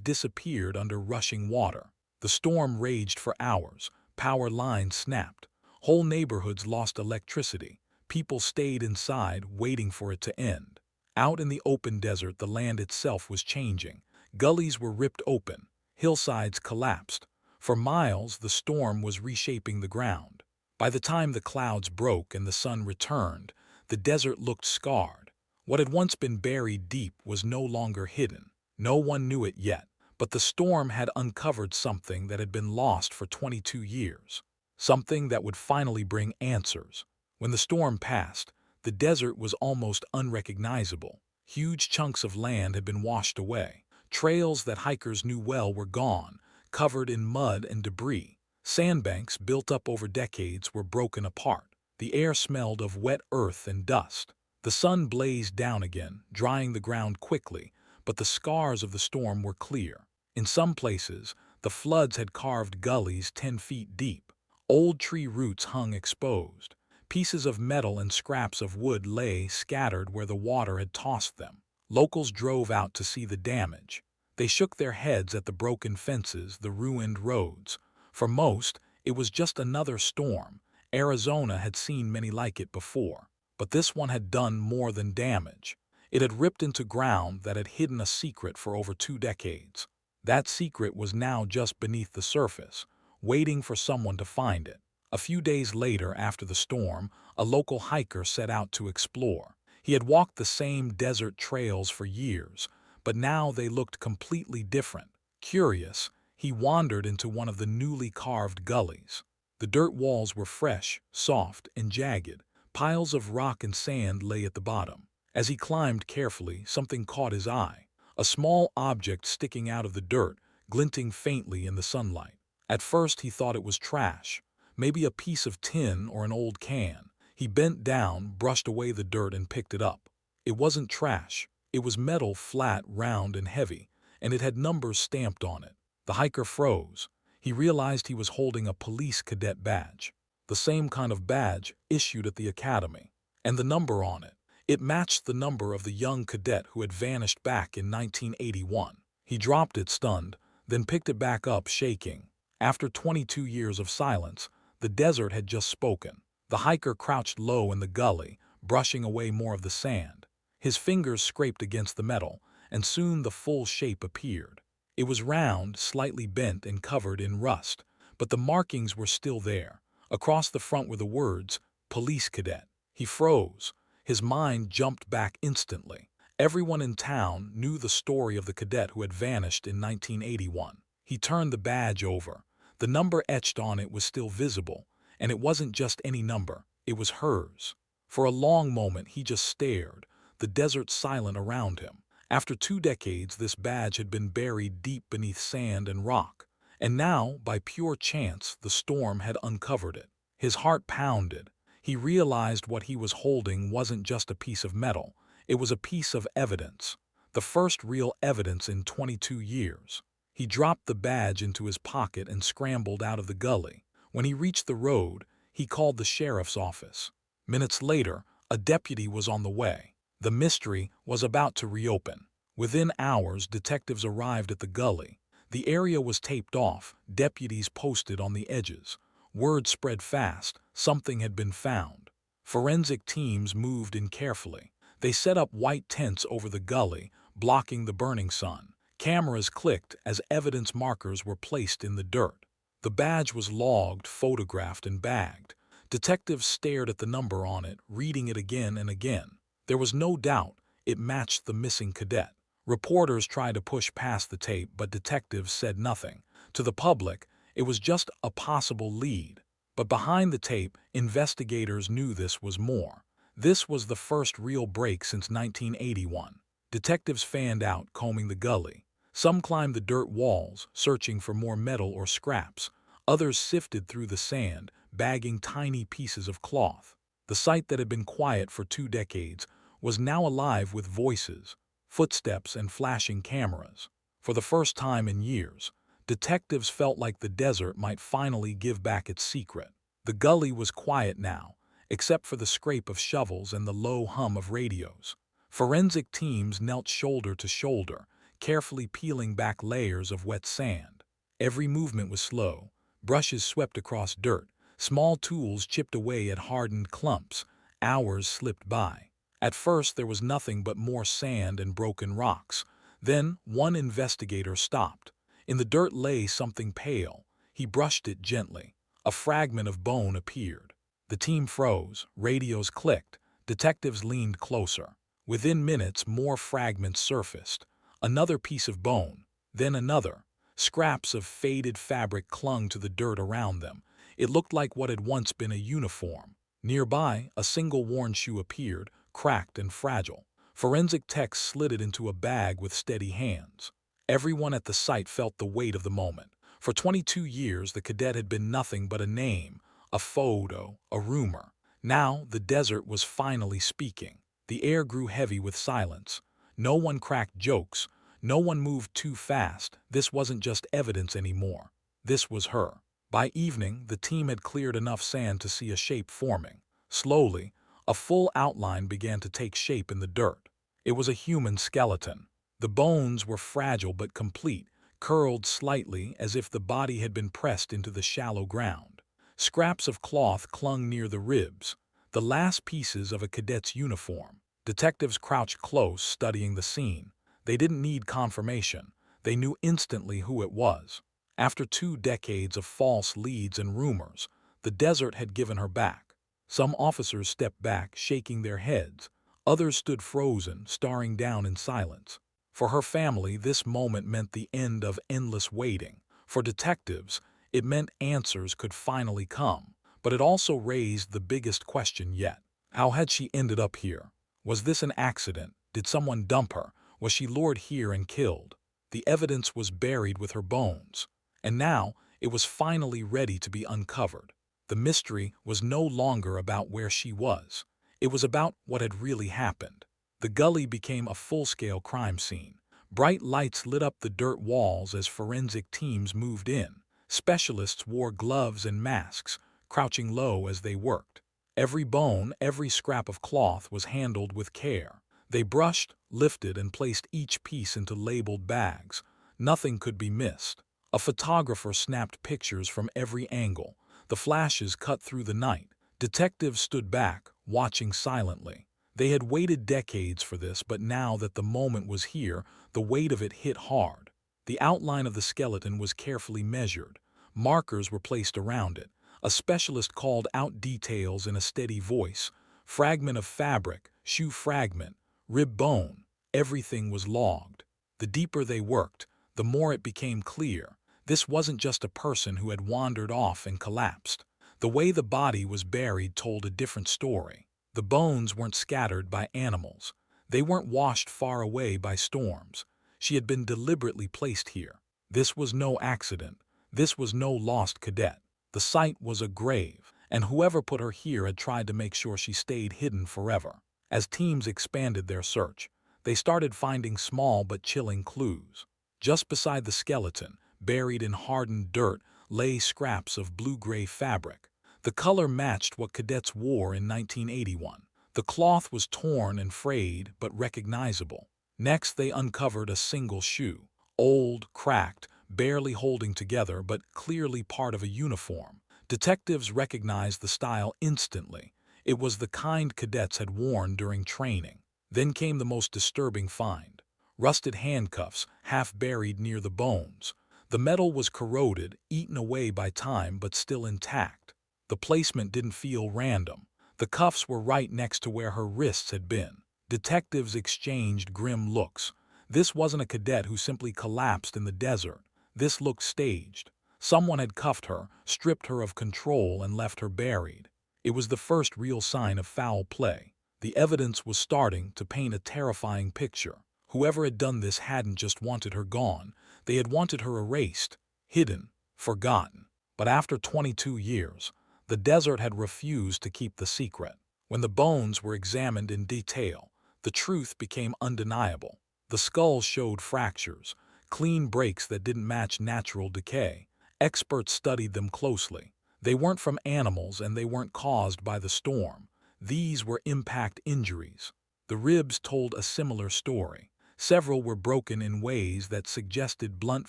disappeared under rushing water. The storm raged for hours. Power lines snapped. Whole neighborhoods lost electricity. People stayed inside, waiting for it to end. Out in the open desert, the land itself was changing. Gullies were ripped open. Hillsides collapsed. For miles, the storm was reshaping the ground. By the time the clouds broke and the sun returned, the desert looked scarred. What had once been buried deep was no longer hidden. No one knew it yet, but the storm had uncovered something that had been lost for 22 years. Something that would finally bring answers. When the storm passed, the desert was almost unrecognizable. Huge chunks of land had been washed away. Trails that hikers knew well were gone, covered in mud and debris. Sandbanks built up over decades were broken apart. The air smelled of wet earth and dust. The sun blazed down again, drying the ground quickly, but the scars of the storm were clear. In some places, the floods had carved gullies 10 feet deep. Old tree roots hung exposed. Pieces of metal and scraps of wood lay scattered where the water had tossed them. Locals drove out to see the damage. They shook their heads at the broken fences, the ruined roads. For most, it was just another storm. Arizona had seen many like it before, but this one had done more than damage. It had ripped into ground that had hidden a secret for over 2 decades. That secret was now just beneath the surface, waiting for someone to find it. A few days later, after the storm, a local hiker set out to explore. He had walked the same desert trails for years, but now they looked completely different. Curious, he wandered into one of the newly carved gullies. The dirt walls were fresh, soft, and jagged. Piles of rock and sand lay at the bottom. As he climbed carefully, something caught his eye. A small object sticking out of the dirt, glinting faintly in the sunlight. At first he thought it was trash. Maybe a piece of tin or an old can. He bent down, brushed away the dirt, and picked it up. It wasn't trash. It was metal, flat, round, and heavy, and it had numbers stamped on it. The hiker froze. He realized he was holding a police cadet badge. The same kind of badge issued at the academy. And the number on it. It matched the number of the young cadet who had vanished back in 1981. He dropped it stunned, then picked it back up shaking. After 22 years of silence, the desert had just spoken. The hiker crouched low in the gully, brushing away more of the sand. His fingers scraped against the metal, and soon the full shape appeared. It was round, slightly bent, and covered in rust, but the markings were still there. Across the front were the words, "Police Cadet." He froze. His mind jumped back instantly. Everyone in town knew the story of the cadet who had vanished in 1981. He turned the badge over. The number etched on it was still visible, and it wasn't just any number, it was hers. For a long moment he just stared, the desert silent around him. After 2 decades, this badge had been buried deep beneath sand and rock, and now, by pure chance, the storm had uncovered it. His heart pounded. He realized what he was holding wasn't just a piece of metal, it was a piece of evidence. The first real evidence in 22 years. He dropped the badge into his pocket and scrambled out of the gully. When he reached the road, he called the sheriff's office. Minutes later, a deputy was on the way. The mystery was about to reopen. Within hours, detectives arrived at the gully. The area was taped off, deputies posted on the edges. Word spread fast, something had been found. Forensic teams moved in carefully. They set up white tents over the gully, blocking the burning sun. Cameras clicked as evidence markers were placed in the dirt. The badge was logged, photographed, and bagged. Detectives stared at the number on it, reading it again and again. There was no doubt it matched the missing cadet. Reporters tried to push past the tape, but detectives said nothing. To the public, it was just a possible lead. But behind the tape, investigators knew this was more. This was the first real break since 1981. Detectives fanned out, combing the gully. Some climbed the dirt walls, searching for more metal or scraps. Others sifted through the sand, bagging tiny pieces of cloth. The site that had been quiet for 2 decades was now alive with voices, footsteps, and flashing cameras. For the first time in years, detectives felt like the desert might finally give back its secret. The gully was quiet now, except for the scrape of shovels and the low hum of radios. Forensic teams knelt shoulder to shoulder, carefully peeling back layers of wet sand. Every movement was slow. Brushes swept across dirt. Small tools chipped away at hardened clumps. Hours slipped by. At first there was nothing but more sand and broken rocks. Then one investigator stopped. In the dirt lay something pale. He brushed it gently. A fragment of bone appeared. The team froze. Radios clicked. Detectives leaned closer. Within minutes, more fragments surfaced. Another piece of bone. Then another. Scraps of faded fabric clung to the dirt around them. It looked like what had once been a uniform. Nearby, a single worn shoe appeared, cracked and fragile. Forensic techs slid it into a bag with steady hands. Everyone at the site felt the weight of the moment. For 22 years, the cadet had been nothing but a name, a photo, a rumor. Now, the desert was finally speaking. The air grew heavy with silence. No one cracked jokes. No one moved too fast. This wasn't just evidence anymore. This was her. By evening, the team had cleared enough sand to see a shape forming. Slowly, a full outline began to take shape in the dirt. It was a human skeleton. The bones were fragile but complete, curled slightly as if the body had been pressed into the shallow ground. Scraps of cloth clung near the ribs, the last pieces of a cadet's uniform. Detectives crouched close, studying the scene. They didn't need confirmation. They knew instantly who it was. After 2 decades of false leads and rumors, the desert had given her back. Some officers stepped back, shaking their heads. Others stood frozen, staring down in silence. For her family, this moment meant the end of endless waiting. For detectives, it meant answers could finally come. But it also raised the biggest question yet. How had she ended up here? Was this an accident? Did someone dump her? Was she lured here and killed? The evidence was buried with her bones. And now, it was finally ready to be uncovered. The mystery was no longer about where she was. It was about what had really happened. The gully became a full-scale crime scene. Bright lights lit up the dirt walls as forensic teams moved in. Specialists wore gloves and masks, crouching low as they worked. Every bone, every scrap of cloth was handled with care. They brushed, lifted, and placed each piece into labeled bags. Nothing could be missed. A photographer snapped pictures from every angle. The flashes cut through the night. Detectives stood back, watching silently. They had waited decades for this, but now that the moment was here, the weight of it hit hard. The outline of the skeleton was carefully measured. Markers were placed around it. A specialist called out details in a steady voice. Fragment of fabric, shoe fragment, rib bone. Everything was logged. The deeper they worked, the more it became clear. This wasn't just a person who had wandered off and collapsed. The way the body was buried told a different story. The bones weren't scattered by animals. They weren't washed far away by storms. She had been deliberately placed here. This was no accident. This was no lost cadet. The site was a grave, and whoever put her here had tried to make sure she stayed hidden forever. As teams expanded their search, they started finding small but chilling clues. Just beside the skeleton, buried in hardened dirt, lay scraps of blue-gray fabric. The color matched what cadets wore in 1981. The cloth was torn and frayed, but recognizable. Next, they uncovered a single shoe. Old, cracked, barely holding together, but clearly part of a uniform. Detectives recognized the style instantly. It was the kind cadets had worn during training. Then came the most disturbing find. Rusted handcuffs, half buried near the bones. The metal was corroded, eaten away by time, but still intact. The placement didn't feel random. The cuffs were right next to where her wrists had been. Detectives exchanged grim looks. This wasn't a cadet who simply collapsed in the desert. This looked staged. Someone had cuffed her, stripped her of control, and left her buried. It was the first real sign of foul play. The evidence was starting to paint a terrifying picture. Whoever had done this hadn't just wanted her gone. They had wanted her erased, hidden, forgotten. But after 22 years, the desert had refused to keep the secret. When the bones were examined in detail, the truth became undeniable. The skull showed fractures, clean breaks that didn't match natural decay. Experts studied them closely. They weren't from animals and they weren't caused by the storm. These were impact injuries. The ribs told a similar story. Several were broken in ways that suggested blunt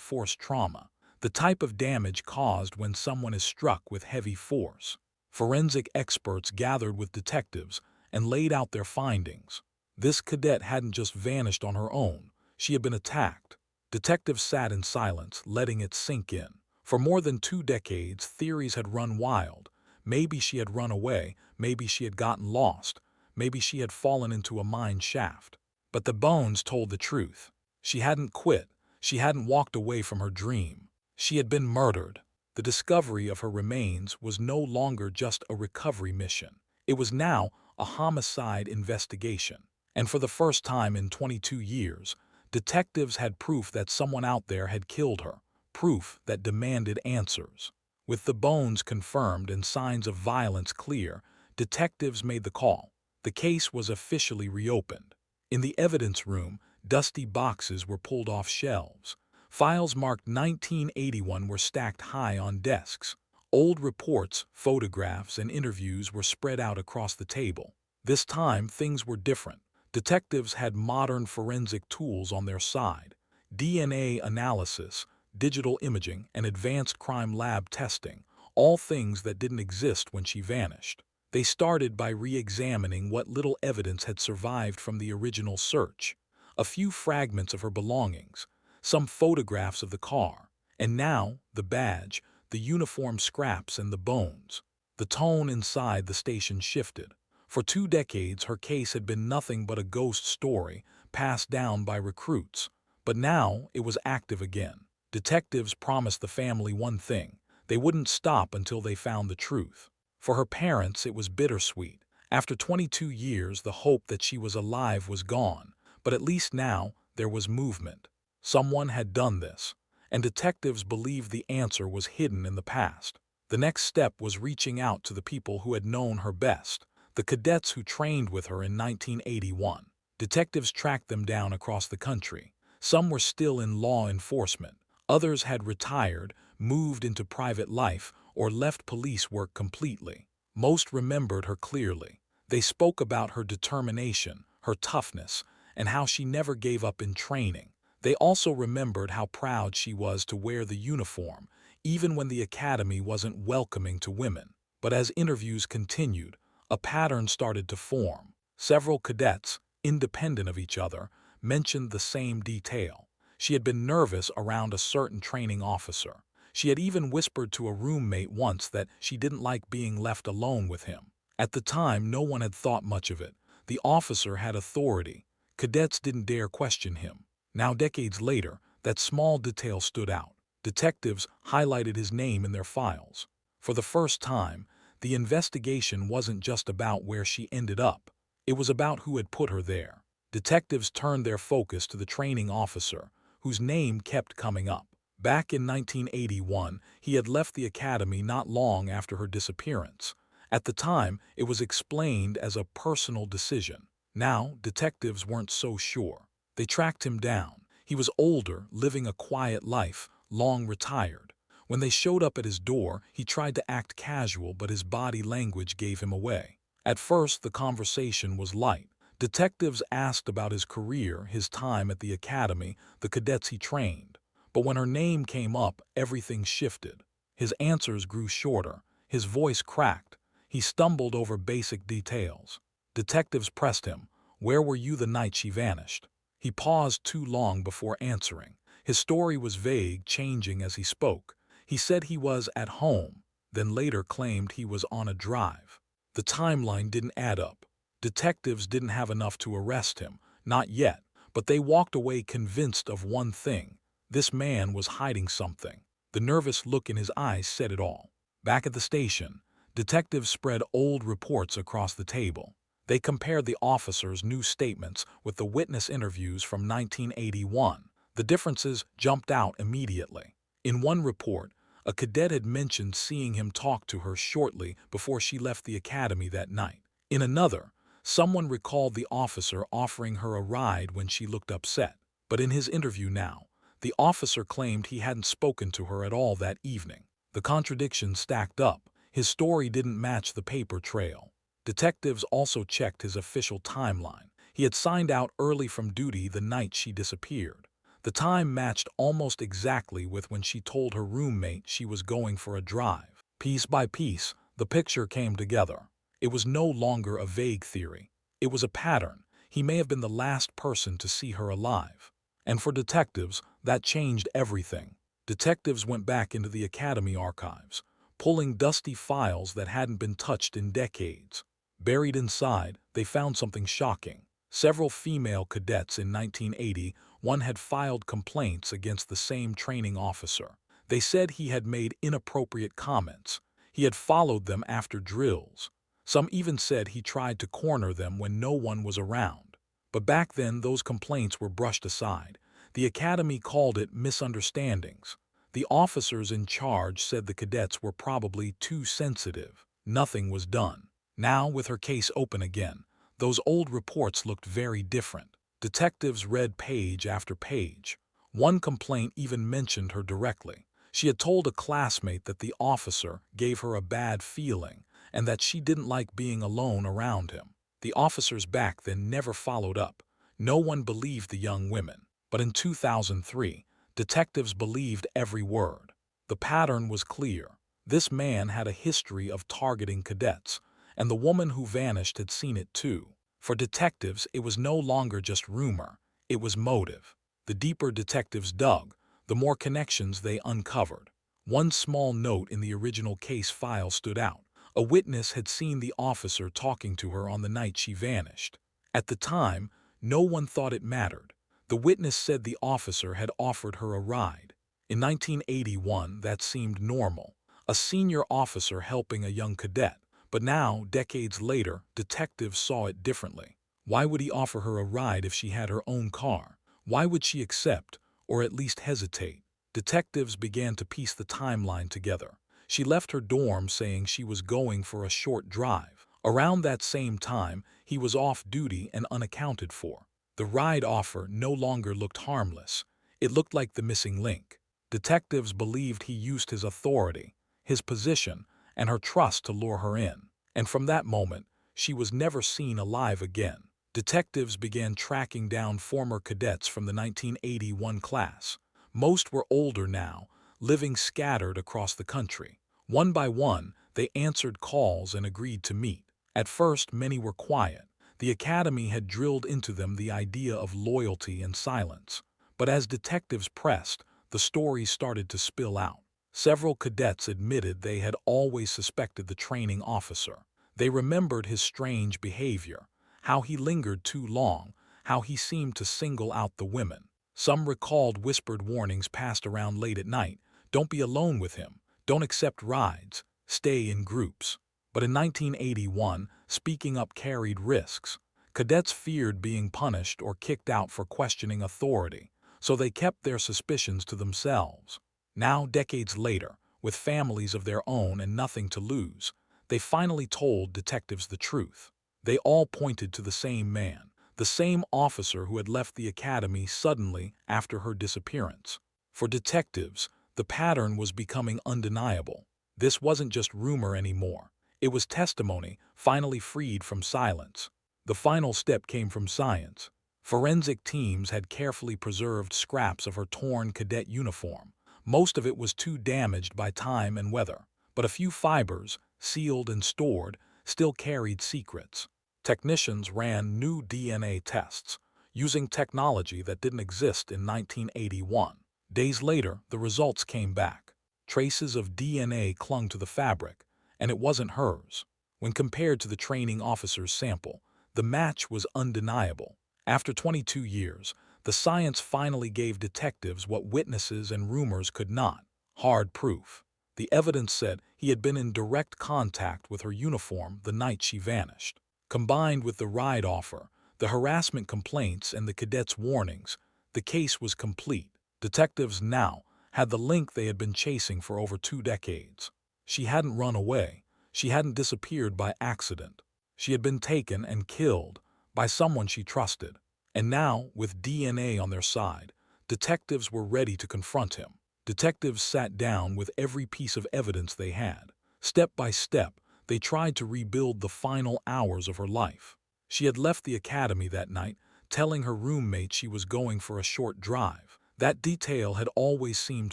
force trauma, the type of damage caused when someone is struck with heavy force. Forensic experts gathered with detectives and laid out their findings. This cadet hadn't just vanished on her own. She had been attacked. Detectives sat in silence, letting it sink in. For more than 2 decades, theories had run wild. Maybe she had run away, maybe she had gotten lost, maybe she had fallen into a mine shaft. But the bones told the truth. She hadn't quit. She hadn't walked away from her dream. She had been murdered. The discovery of her remains was no longer just a recovery mission. It was now a homicide investigation. And for the first time in 22 years, detectives had proof that someone out there had killed her, proof that demanded answers. With the bones confirmed and signs of violence clear, detectives made the call. The case was officially reopened. In the evidence room, dusty boxes were pulled off shelves. Files marked 1981 were stacked high on desks. Old reports, photographs, and interviews were spread out across the table. This time, things were different. Detectives had modern forensic tools on their side. DNA analysis, digital imaging, and advanced crime lab testing, all things that didn't exist when she vanished. They started by re-examining what little evidence had survived from the original search. A few fragments of her belongings, some photographs of the car, and now the badge, the uniform scraps, and the bones. The tone inside the station shifted. For 2 decades, her case had been nothing but a ghost story passed down by recruits. But now it was active again. Detectives promised the family one thing: they wouldn't stop until they found the truth. For her parents, it was bittersweet. After 22 years, the hope that she was alive was gone. But at least now, there was movement. Someone had done this, and detectives believed the answer was hidden in the past. The next step was reaching out to the people who had known her best, the cadets who trained with her in 1981. Detectives tracked them down across the country. Some were still in law enforcement. Others had retired, moved into private life, or left police work completely. Most remembered her clearly. They spoke about her determination, her toughness, and how she never gave up in training. They also remembered how proud she was to wear the uniform, even when the academy wasn't welcoming to women. But as interviews continued, a pattern started to form. Several cadets, independent of each other, mentioned the same detail. She had been nervous around a certain training officer. She had even whispered to a roommate once that she didn't like being left alone with him. At the time, no one had thought much of it. The officer had authority. Cadets didn't dare question him. Now, decades later, that small detail stood out. Detectives highlighted his name in their files. For the first time, the investigation wasn't just about where she ended up. It was about who had put her there. Detectives turned their focus to the training officer, whose name kept coming up. Back in 1981, he had left the academy not long after her disappearance. At the time, it was explained as a personal decision. Now, detectives weren't so sure. They tracked him down. He was older, living a quiet life, long retired. When they showed up at his door, he tried to act casual, but his body language gave him away. At first, the conversation was light. Detectives asked about his career, his time at the academy, the cadets he trained. But when her name came up, everything shifted. His answers grew shorter. His voice cracked. He stumbled over basic details. Detectives pressed him. "Where were you the night she vanished?" He paused too long before answering. His story was vague, changing as he spoke. He said he was at home, then later claimed he was on a drive. The timeline didn't add up. Detectives didn't have enough to arrest him, not yet, but they walked away convinced of one thing: this man was hiding something. The nervous look in his eyes said it all. Back at the station, detectives spread old reports across the table. They compared the officer's new statements with the witness interviews from 1981. The differences jumped out immediately. In one report, a cadet had mentioned seeing him talk to her shortly before she left the academy that night. In another, someone recalled the officer offering her a ride when she looked upset. But in his interview now, the officer claimed he hadn't spoken to her at all that evening. The contradictions stacked up. His story didn't match the paper trail. Detectives also checked his official timeline. He had signed out early from duty the night she disappeared. The time matched almost exactly with when she told her roommate she was going for a drive. Piece by piece, the picture came together. It was no longer a vague theory. It was a pattern. He may have been the last person to see her alive. And for detectives, that changed everything. Detectives went back into the academy archives, pulling dusty files that hadn't been touched in decades. Buried inside, they found something shocking. Several female cadets in 1981 had filed complaints against the same training officer. They said he had made inappropriate comments. He had followed them after drills. Some even said he tried to corner them when no one was around. But back then, those complaints were brushed aside. The academy called it misunderstandings. The officers in charge said the cadets were probably too sensitive. Nothing was done. Now, with her case open again, those old reports looked very different. Detectives read page after page. One complaint even mentioned her directly. She had told a classmate that the officer gave her a bad feeling and that she didn't like being alone around him. The officers back then never followed up. No one believed the young women. But in 2003, detectives believed every word. The pattern was clear. This man had a history of targeting cadets, and the woman who vanished had seen it too. For detectives, it was no longer just rumor. It was motive. The deeper detectives dug, the more connections they uncovered. One small note in the original case file stood out. A witness had seen the officer talking to her on the night she vanished. At the time, no one thought it mattered. The witness said the officer had offered her a ride. In 1981, that seemed normal. A senior officer helping a young cadet. But now, decades later, detectives saw it differently. Why would he offer her a ride if she had her own car? Why would she accept, or at least hesitate? Detectives began to piece the timeline together. She left her dorm saying she was going for a short drive. Around that same time, he was off duty and unaccounted for. The ride offer no longer looked harmless. It looked like the missing link. Detectives believed he used his authority, his position, and her trust to lure her in. And from that moment, she was never seen alive again. Detectives began tracking down former cadets from the 1981 class. Most were older now, living scattered across the country. One by one, they answered calls and agreed to meet. At first, many were quiet. The academy had drilled into them the idea of loyalty and silence. But as detectives pressed, the stories started to spill out. Several cadets admitted they had always suspected the training officer. They remembered his strange behavior, how he lingered too long, how he seemed to single out the women. Some recalled whispered warnings passed around late at night. Don't be alone with him. Don't accept rides. Stay in groups. But in 1981, speaking up carried risks. Cadets feared being punished or kicked out for questioning authority, so they kept their suspicions to themselves. Now, decades later, with families of their own and nothing to lose, they finally told detectives the truth. They all pointed to the same man, the same officer who had left the academy suddenly after her disappearance. For detectives, the pattern was becoming undeniable. This wasn't just rumor anymore. It was testimony, finally freed from silence. The final step came from science. Forensic teams had carefully preserved scraps of her torn cadet uniform. Most of it was too damaged by time and weather, but a few fibers, sealed and stored, still carried secrets. Technicians ran new DNA tests, using technology that didn't exist in 1981. Days later, the results came back. Traces of DNA clung to the fabric, and it wasn't hers. When compared to the training officer's sample, the match was undeniable. After 22 years, the science finally gave detectives what witnesses and rumors could not: hard proof. The evidence said he had been in direct contact with her uniform the night she vanished. Combined with the ride offer, the harassment complaints, and the cadets' warnings, the case was complete. Detectives now had the link they had been chasing for over 2 decades. She hadn't run away. She hadn't disappeared by accident. She had been taken and killed by someone she trusted. And now, with DNA on their side, detectives were ready to confront him. Detectives sat down with every piece of evidence they had. Step by step, they tried to rebuild the final hours of her life. She had left the academy that night, telling her roommate she was going for a short drive. That detail had always seemed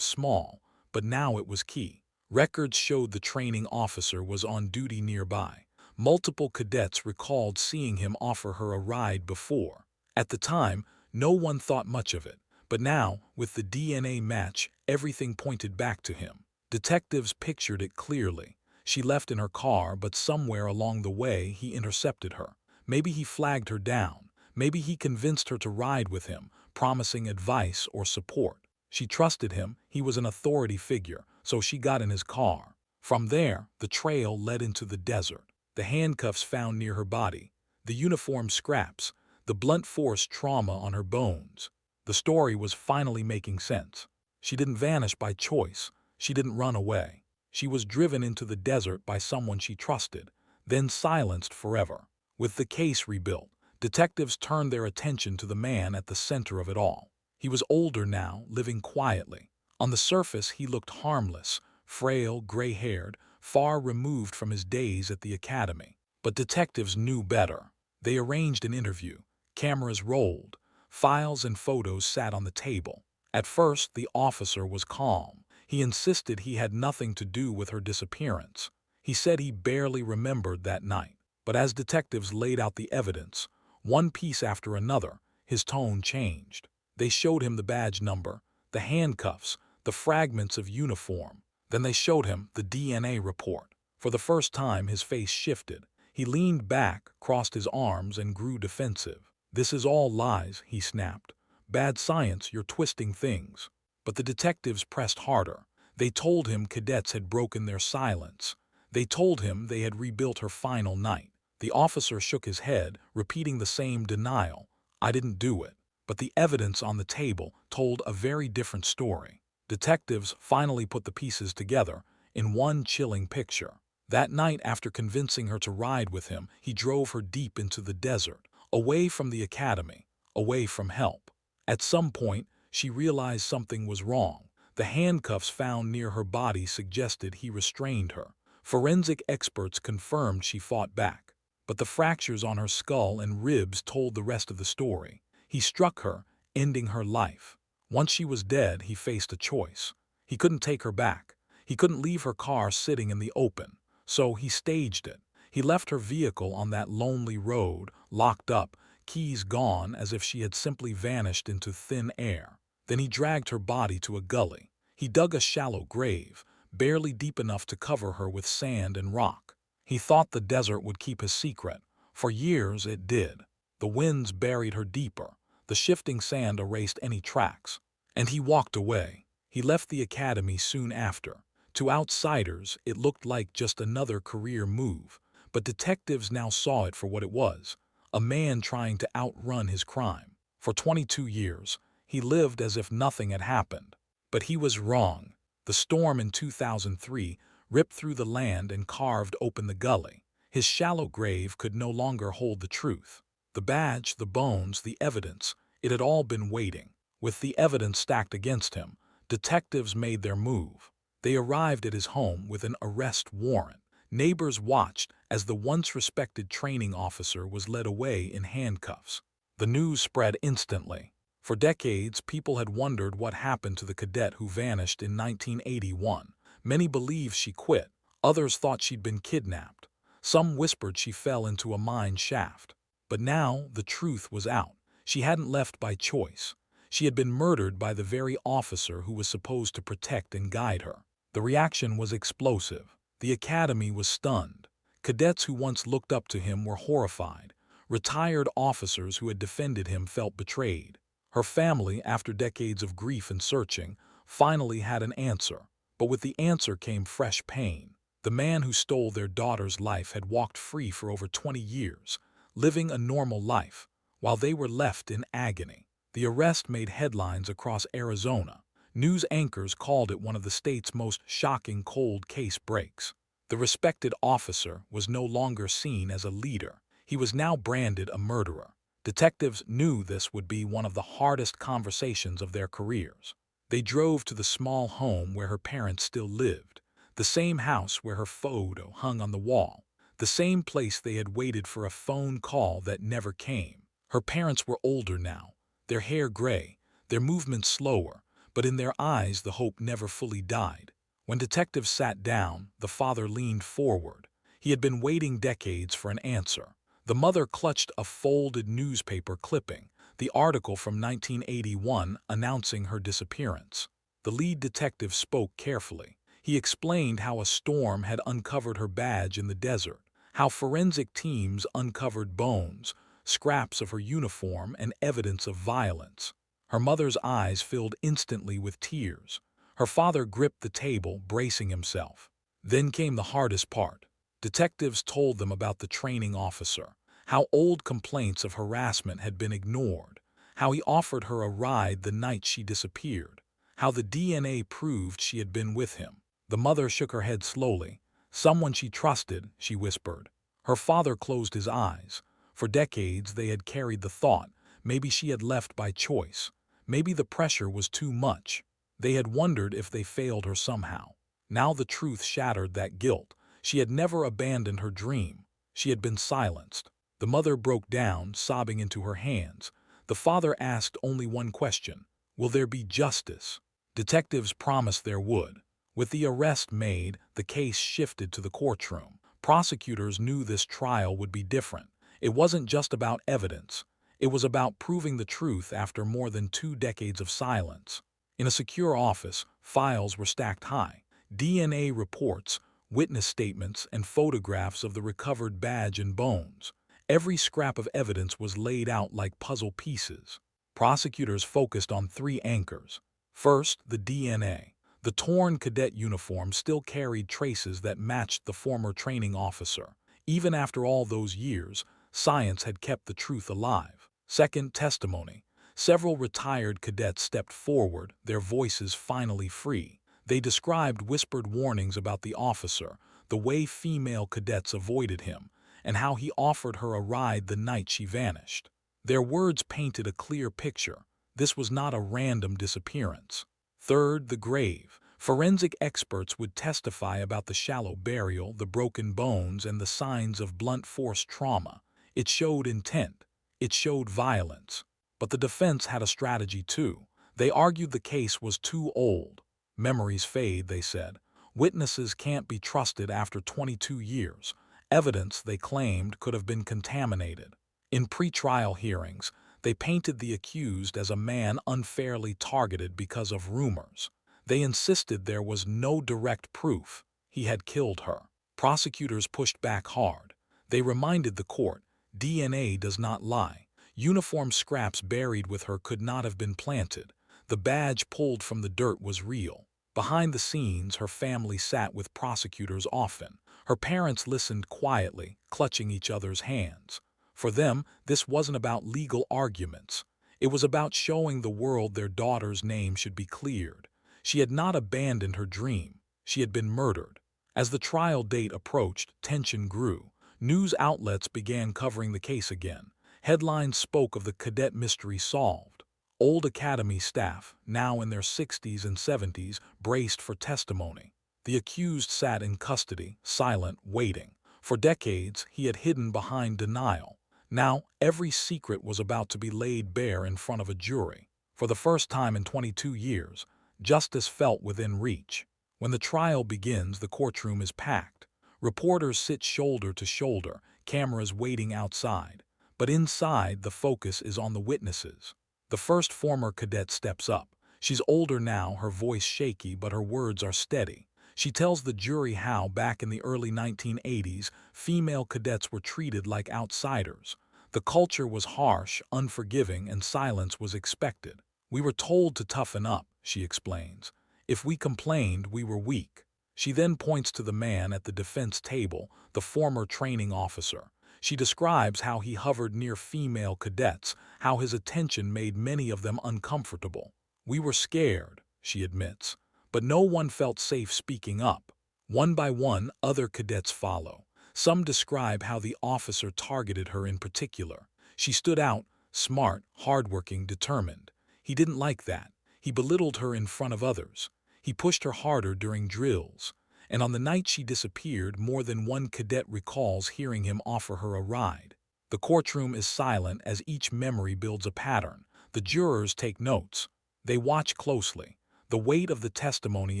small, but now it was key. Records showed the training officer was on duty nearby. Multiple cadets recalled seeing him offer her a ride before. At the time, no one thought much of it, but now, with the DNA match, everything pointed back to him. Detectives pictured it clearly. She left in her car, but somewhere along the way he intercepted her. Maybe he flagged her down. Maybe he convinced her to ride with him, promising advice or support. She trusted him, he was an authority figure, so she got in his car. From there, the trail led into the desert. The handcuffs found near her body, the uniform scraps, the blunt force trauma on her bones. The story was finally making sense. She didn't vanish by choice. She didn't run away. She was driven into the desert by someone she trusted, then silenced forever. With the case rebuilt, detectives turned their attention to the man at the center of it all. He was older now, living quietly. On the surface, he looked harmless, frail, gray-haired, far removed from his days at the academy. But detectives knew better. They arranged an interview. Cameras rolled. Files and photos sat on the table. At first, the officer was calm. He insisted he had nothing to do with her disappearance. He said he barely remembered that night. But as detectives laid out the evidence, one piece after another, his tone changed. They showed him the badge number, the handcuffs, the fragments of uniform. Then they showed him the DNA report. For the first time, his face shifted. He leaned back, crossed his arms, and grew defensive. "This is all lies," he snapped. "Bad science, you're twisting things." But the detectives pressed harder. They told him cadets had broken their silence. They told him they had rebuilt her final night. The officer shook his head, repeating the same denial. "I didn't do it." But the evidence on the table told a very different story. Detectives finally put the pieces together in one chilling picture. That night, after convincing her to ride with him, he drove her deep into the desert, away from the academy, away from help. At some point, she realized something was wrong. The handcuffs found near her body suggested he restrained her. Forensic experts confirmed she fought back. But the fractures on her skull and ribs told the rest of the story. He struck her, ending her life. Once she was dead, he faced a choice. He couldn't take her back. He couldn't leave her car sitting in the open. So he staged it. He left her vehicle on that lonely road, locked up, keys gone, as if she had simply vanished into thin air. Then he dragged her body to a gully. He dug a shallow grave, barely deep enough to cover her with sand and rock. He thought the desert would keep his secret. For years it did. The winds buried her deeper. The shifting sand erased any tracks. And he walked away. He left the academy soon after. To outsiders, it looked like just another career move. But detectives now saw it for what it was. A man trying to outrun his crime. For 22 years, he lived as if nothing had happened. But he was wrong. The storm in 2003 ripped through the land and carved open the gully. His shallow grave could no longer hold the truth. The badge, the bones, the evidence, it had all been waiting. With the evidence stacked against him, detectives made their move. They arrived at his home with an arrest warrant. Neighbors watched as the once respected training officer was led away in handcuffs. The news spread instantly. For decades, people had wondered what happened to the cadet who vanished in 1981. Many believed she quit. Others thought she'd been kidnapped. Some whispered she fell into a mine shaft. But now the truth was out. She hadn't left by choice. She had been murdered by the very officer who was supposed to protect and guide her. The reaction was explosive. The academy was stunned. Cadets who once looked up to him were horrified. Retired officers who had defended him felt betrayed. Her family, after decades of grief and searching, finally had an answer. But with the answer came fresh pain. The man who stole their daughter's life had walked free for over 20 years, living a normal life, while they were left in agony. The arrest made headlines across Arizona. News anchors called it one of the state's most shocking cold case breaks. The respected officer was no longer seen as a leader. He was now branded a murderer. Detectives knew this would be one of the hardest conversations of their careers. They drove to the small home where her parents still lived. the same house where her photo hung on the wall, the same place they had waited for a phone call that never came. Her parents were older now, their hair gray, their movements slower, but in their eyes the hope never fully died. When detectives sat down, the father leaned forward. He had been waiting decades for an answer. The mother clutched a folded newspaper clipping, the article from 1981 announcing her disappearance. The lead detective spoke carefully. He explained how a storm had uncovered her badge in the desert, how forensic teams uncovered bones, scraps of her uniform, and evidence of violence. Her mother's eyes filled instantly with tears. Her father gripped the table, bracing himself. Then came the hardest part. Detectives told them about the training officer, how old complaints of harassment had been ignored, how he offered her a ride the night she disappeared, how the DNA proved she had been with him. The mother shook her head slowly. Someone she trusted, she whispered. Her father closed his eyes. For decades they had carried the thought, maybe she had left by choice. Maybe the pressure was too much. They had wondered if they failed her somehow. Now the truth shattered that guilt. She had never abandoned her dream. She had been silenced. The mother broke down, sobbing into her hands. The father asked only one question: will there be justice? Detectives promised there would. With the arrest made, the case shifted to the courtroom. Prosecutors knew this trial would be different. It wasn't just about evidence. It was about proving the truth after more than 2 decades of silence. In a secure office, files were stacked high. DNA reports, witness statements, and photographs of the recovered badge and bones. Every scrap of evidence was laid out like puzzle pieces. Prosecutors focused on 3 anchors. First, the DNA. The torn cadet uniform still carried traces that matched the former training officer. Even after all those years, science had kept the truth alive. Second, testimony. Several retired cadets stepped forward, their voices finally free. They described whispered warnings about the officer, the way female cadets avoided him, and how he offered her a ride the night she vanished. Their words painted a clear picture. This was not a random disappearance. Third, the grave. Forensic experts would testify about the shallow burial, the broken bones, and the signs of blunt force trauma. It showed intent. It showed violence. But the defense had a strategy too. They argued the case was too old. Memories fade, they said. Witnesses can't be trusted after 22 years. Evidence, they claimed, could have been contaminated. In pre-trial hearings, they painted the accused as a man unfairly targeted because of rumors. They insisted there was no direct proof he had killed her. Prosecutors pushed back hard. They reminded the court, DNA does not lie. Uniform scraps buried with her could not have been planted. The badge pulled from the dirt was real. Behind the scenes, her family sat with prosecutors often. Her parents listened quietly, clutching each other's hands. For them, this wasn't about legal arguments. It was about showing the world their daughter's name should be cleared. She had not abandoned her dream. She had been murdered. As the trial date approached, tension grew. News outlets began covering the case again. Headlines spoke of the cadet mystery solved. Old academy staff, now in their 60s and 70s, braced for testimony. The accused sat in custody, silent, waiting. For decades, he had hidden behind denial. Now, every secret was about to be laid bare in front of a jury. For the first time in 22 years, justice felt within reach. When the trial begins, the courtroom is packed. Reporters sit shoulder to shoulder, cameras waiting outside. But inside, the focus is on the witnesses. The first former cadet steps up. She's older now, her voice shaky, but her words are steady. She tells the jury how, back in the early 1980s, female cadets were treated like outsiders. The culture was harsh, unforgiving, and silence was expected. We were told to toughen up, she explains. If we complained, we were weak. She then points to the man at the defense table, the former training officer. She describes how he hovered near female cadets, how his attention made many of them uncomfortable. We were scared, she admits, but no one felt safe speaking up. One by one, other cadets follow. Some describe how the officer targeted her in particular. She stood out, smart, hardworking, determined. He didn't like that. He belittled her in front of others. He pushed her harder during drills. and on the night she disappeared, more than one cadet recalls hearing him offer her a ride. The courtroom is silent as each memory builds a pattern. The jurors take notes. They watch closely. The weight of the testimony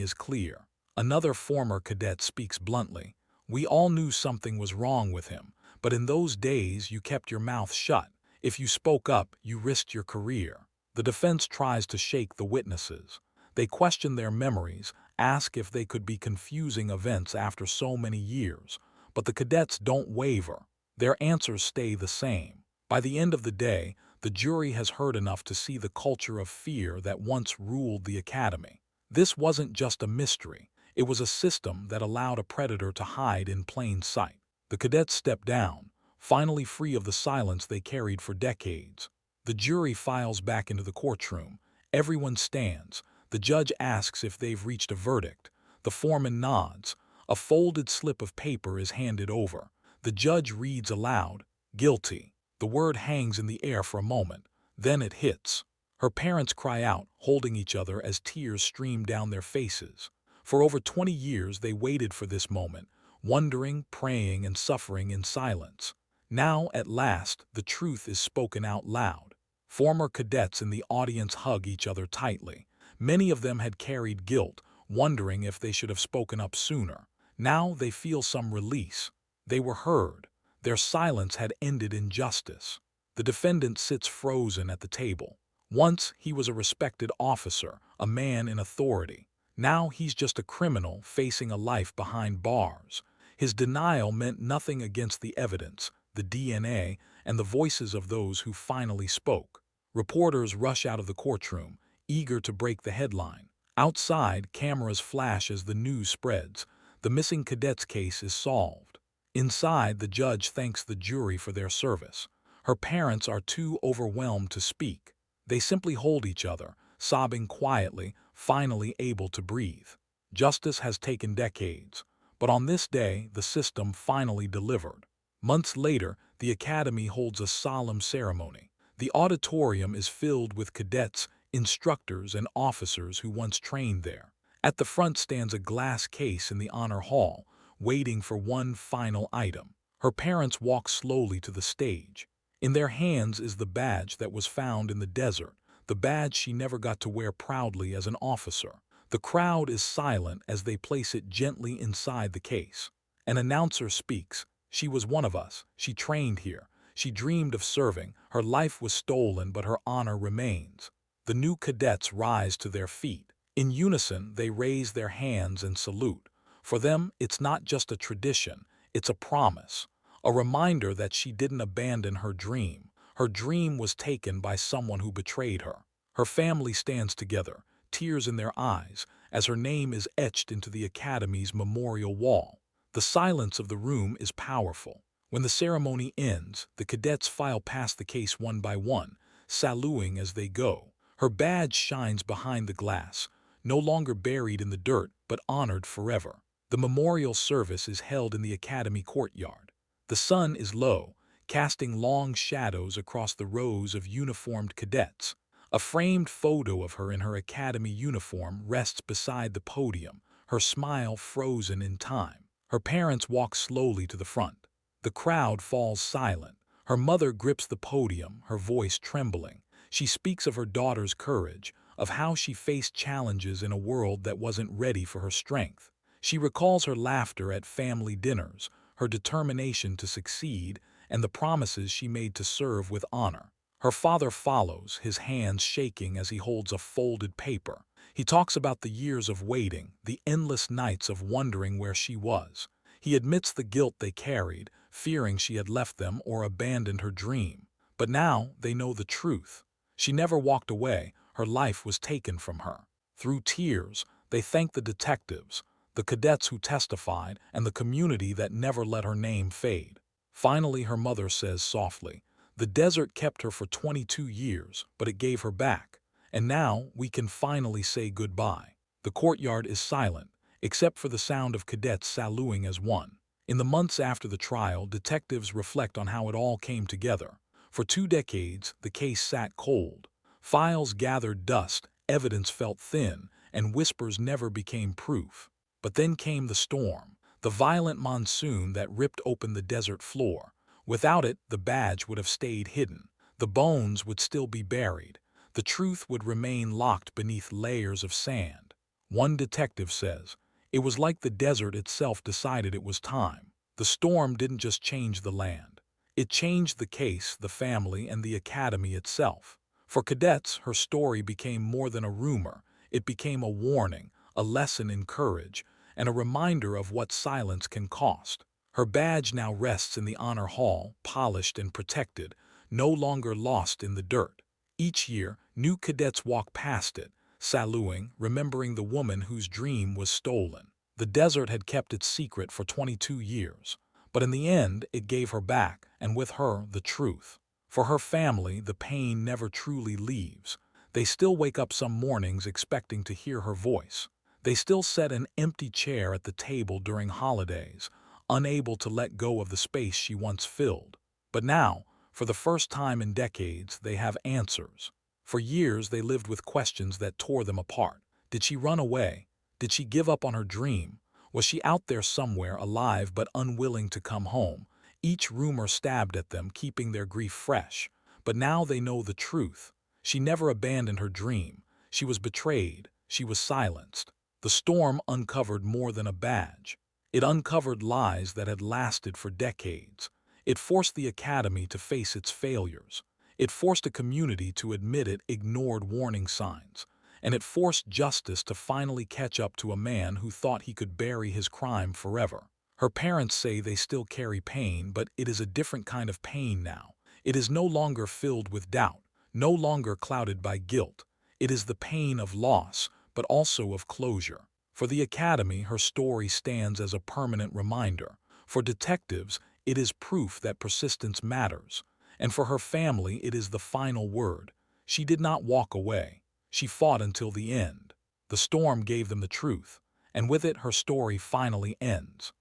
is clear. Another former cadet speaks bluntly. "We all knew something was wrong with him, but in those days you kept your mouth shut. If you spoke up, you risked your career." The defense tries to shake the witnesses. They question their memories, ask if they could be confusing events after so many years. But the cadets don't waver. Their answers stay the same. By the end of the day, the jury has heard enough to see the culture of fear that once ruled the academy. This wasn't just a mystery. It was a system that allowed a predator to hide in plain sight. The cadets step down, finally free of the silence they carried for decades. The jury files back into the courtroom. Everyone stands. The judge asks if they've reached a verdict. The foreman nods. A folded slip of paper is handed over. The judge reads aloud, "Guilty." The word hangs in the air for a moment. Then it hits. Her parents cry out, holding each other as tears stream down their faces. For over 20 years they waited for this moment, wondering, praying, and suffering in silence. Now, at last, the truth is spoken out loud. Former cadets in the audience hug each other tightly. Many of them had carried guilt, wondering if they should have spoken up sooner. Now they feel some release. They were heard. Their silence had ended injustice. The defendant sits frozen at the table. Once he was a respected officer, a man in authority. Now he's just a criminal facing a life behind bars. His denial meant nothing against the evidence, the DNA, and the voices of those who finally spoke. Reporters rush out of the courtroom, eager to break the headline. Outside, cameras flash as the news spreads. The missing cadet's case is solved. Inside, the judge thanks the jury for their service. Her parents are too overwhelmed to speak. They simply hold each other, sobbing quietly, finally able to breathe. Justice has taken decades, but on this day, the system finally delivered. Months later, the academy holds a solemn ceremony. The auditorium is filled with cadets, instructors, and officers who once trained there. At the front stands a glass case in the honor hall, waiting for one final item. Her parents walk slowly to the stage. In their hands is the badge that was found in the desert, the badge she never got to wear proudly as an officer. The crowd is silent as they place it gently inside the case. An announcer speaks. "She was one of us. She trained here. She dreamed of serving. Her life was stolen, but her honor remains." The new cadets rise to their feet. In unison, they raise their hands and salute. For them, it's not just a tradition, it's a promise. A reminder that she didn't abandon her dream. Her dream was taken by someone who betrayed her. Her family stands together, tears in their eyes, as her name is etched into the Academy's memorial wall. The silence of the room is powerful. When the ceremony ends, the cadets file past the case one by one, saluting as they go. Her badge shines behind the glass, no longer buried in the dirt, but honored forever. The memorial service is held in the Academy courtyard. The sun is low, casting long shadows across the rows of uniformed cadets. A framed photo of her in her Academy uniform rests beside the podium, her smile frozen in time. Her parents walk slowly to the front. The crowd falls silent. Her mother grips the podium, her voice trembling. She speaks of her daughter's courage, of how she faced challenges in a world that wasn't ready for her strength. She recalls her laughter at family dinners, her determination to succeed, and the promises she made to serve with honor. Her father follows, his hands shaking as he holds a folded paper. He talks about the years of waiting, the endless nights of wondering where she was. He admits the guilt they carried, fearing she had left them or abandoned her dream. But now they know the truth. She never walked away, her life was taken from her. Through tears, they thank the detectives, the cadets who testified, and the community that never let her name fade. Finally, her mother says softly, "The desert kept her for 22 years, but it gave her back. And now we can finally say goodbye." The courtyard is silent, except for the sound of cadets saluting as one. In the months after the trial, detectives reflect on how it all came together. For 2 decades, the case sat cold. Files gathered dust, evidence felt thin, and whispers never became proof. But then came the storm, the violent monsoon that ripped open the desert floor. Without it, the badge would have stayed hidden. The bones would still be buried. The truth would remain locked beneath layers of sand. One detective says, "It was like the desert itself decided it was time." The storm didn't just change the land. It changed the case, the family, and the academy itself. For cadets, her story became more than a rumor. It became a warning, a lesson in courage, and a reminder of what silence can cost. Her badge now rests in the honor hall, polished and protected, no longer lost in the dirt. Each year, new cadets walk past it, saluting, remembering the woman whose dream was stolen. The desert had kept its secret for 22 years, but in the end, it gave her back, and with her, the truth. For her family, the pain never truly leaves. They still wake up some mornings expecting to hear her voice. They still sit an empty chair at the table during holidays, unable to let go of the space she once filled. But now, for the first time in decades, they have answers. For years, they lived with questions that tore them apart. Did she run away? Did she give up on her dream? Was she out there somewhere, alive but unwilling to come home? Each rumor stabbed at them, keeping their grief fresh. But now they know the truth. She never abandoned her dream. She was betrayed. She was silenced. The storm uncovered more than a badge. It uncovered lies that had lasted for decades. It forced the academy to face its failures. It forced a community to admit it ignored warning signs. And it forced justice to finally catch up to a man who thought he could bury his crime forever. Her parents say they still carry pain, but it is a different kind of pain now. It is no longer filled with doubt, no longer clouded by guilt. It is the pain of loss, but also of closure. For the academy, her story stands as a permanent reminder. For detectives, it is proof that persistence matters. And for her family, it is the final word. She did not walk away. She fought until the end. The storm gave them the truth, and with it her story finally ends.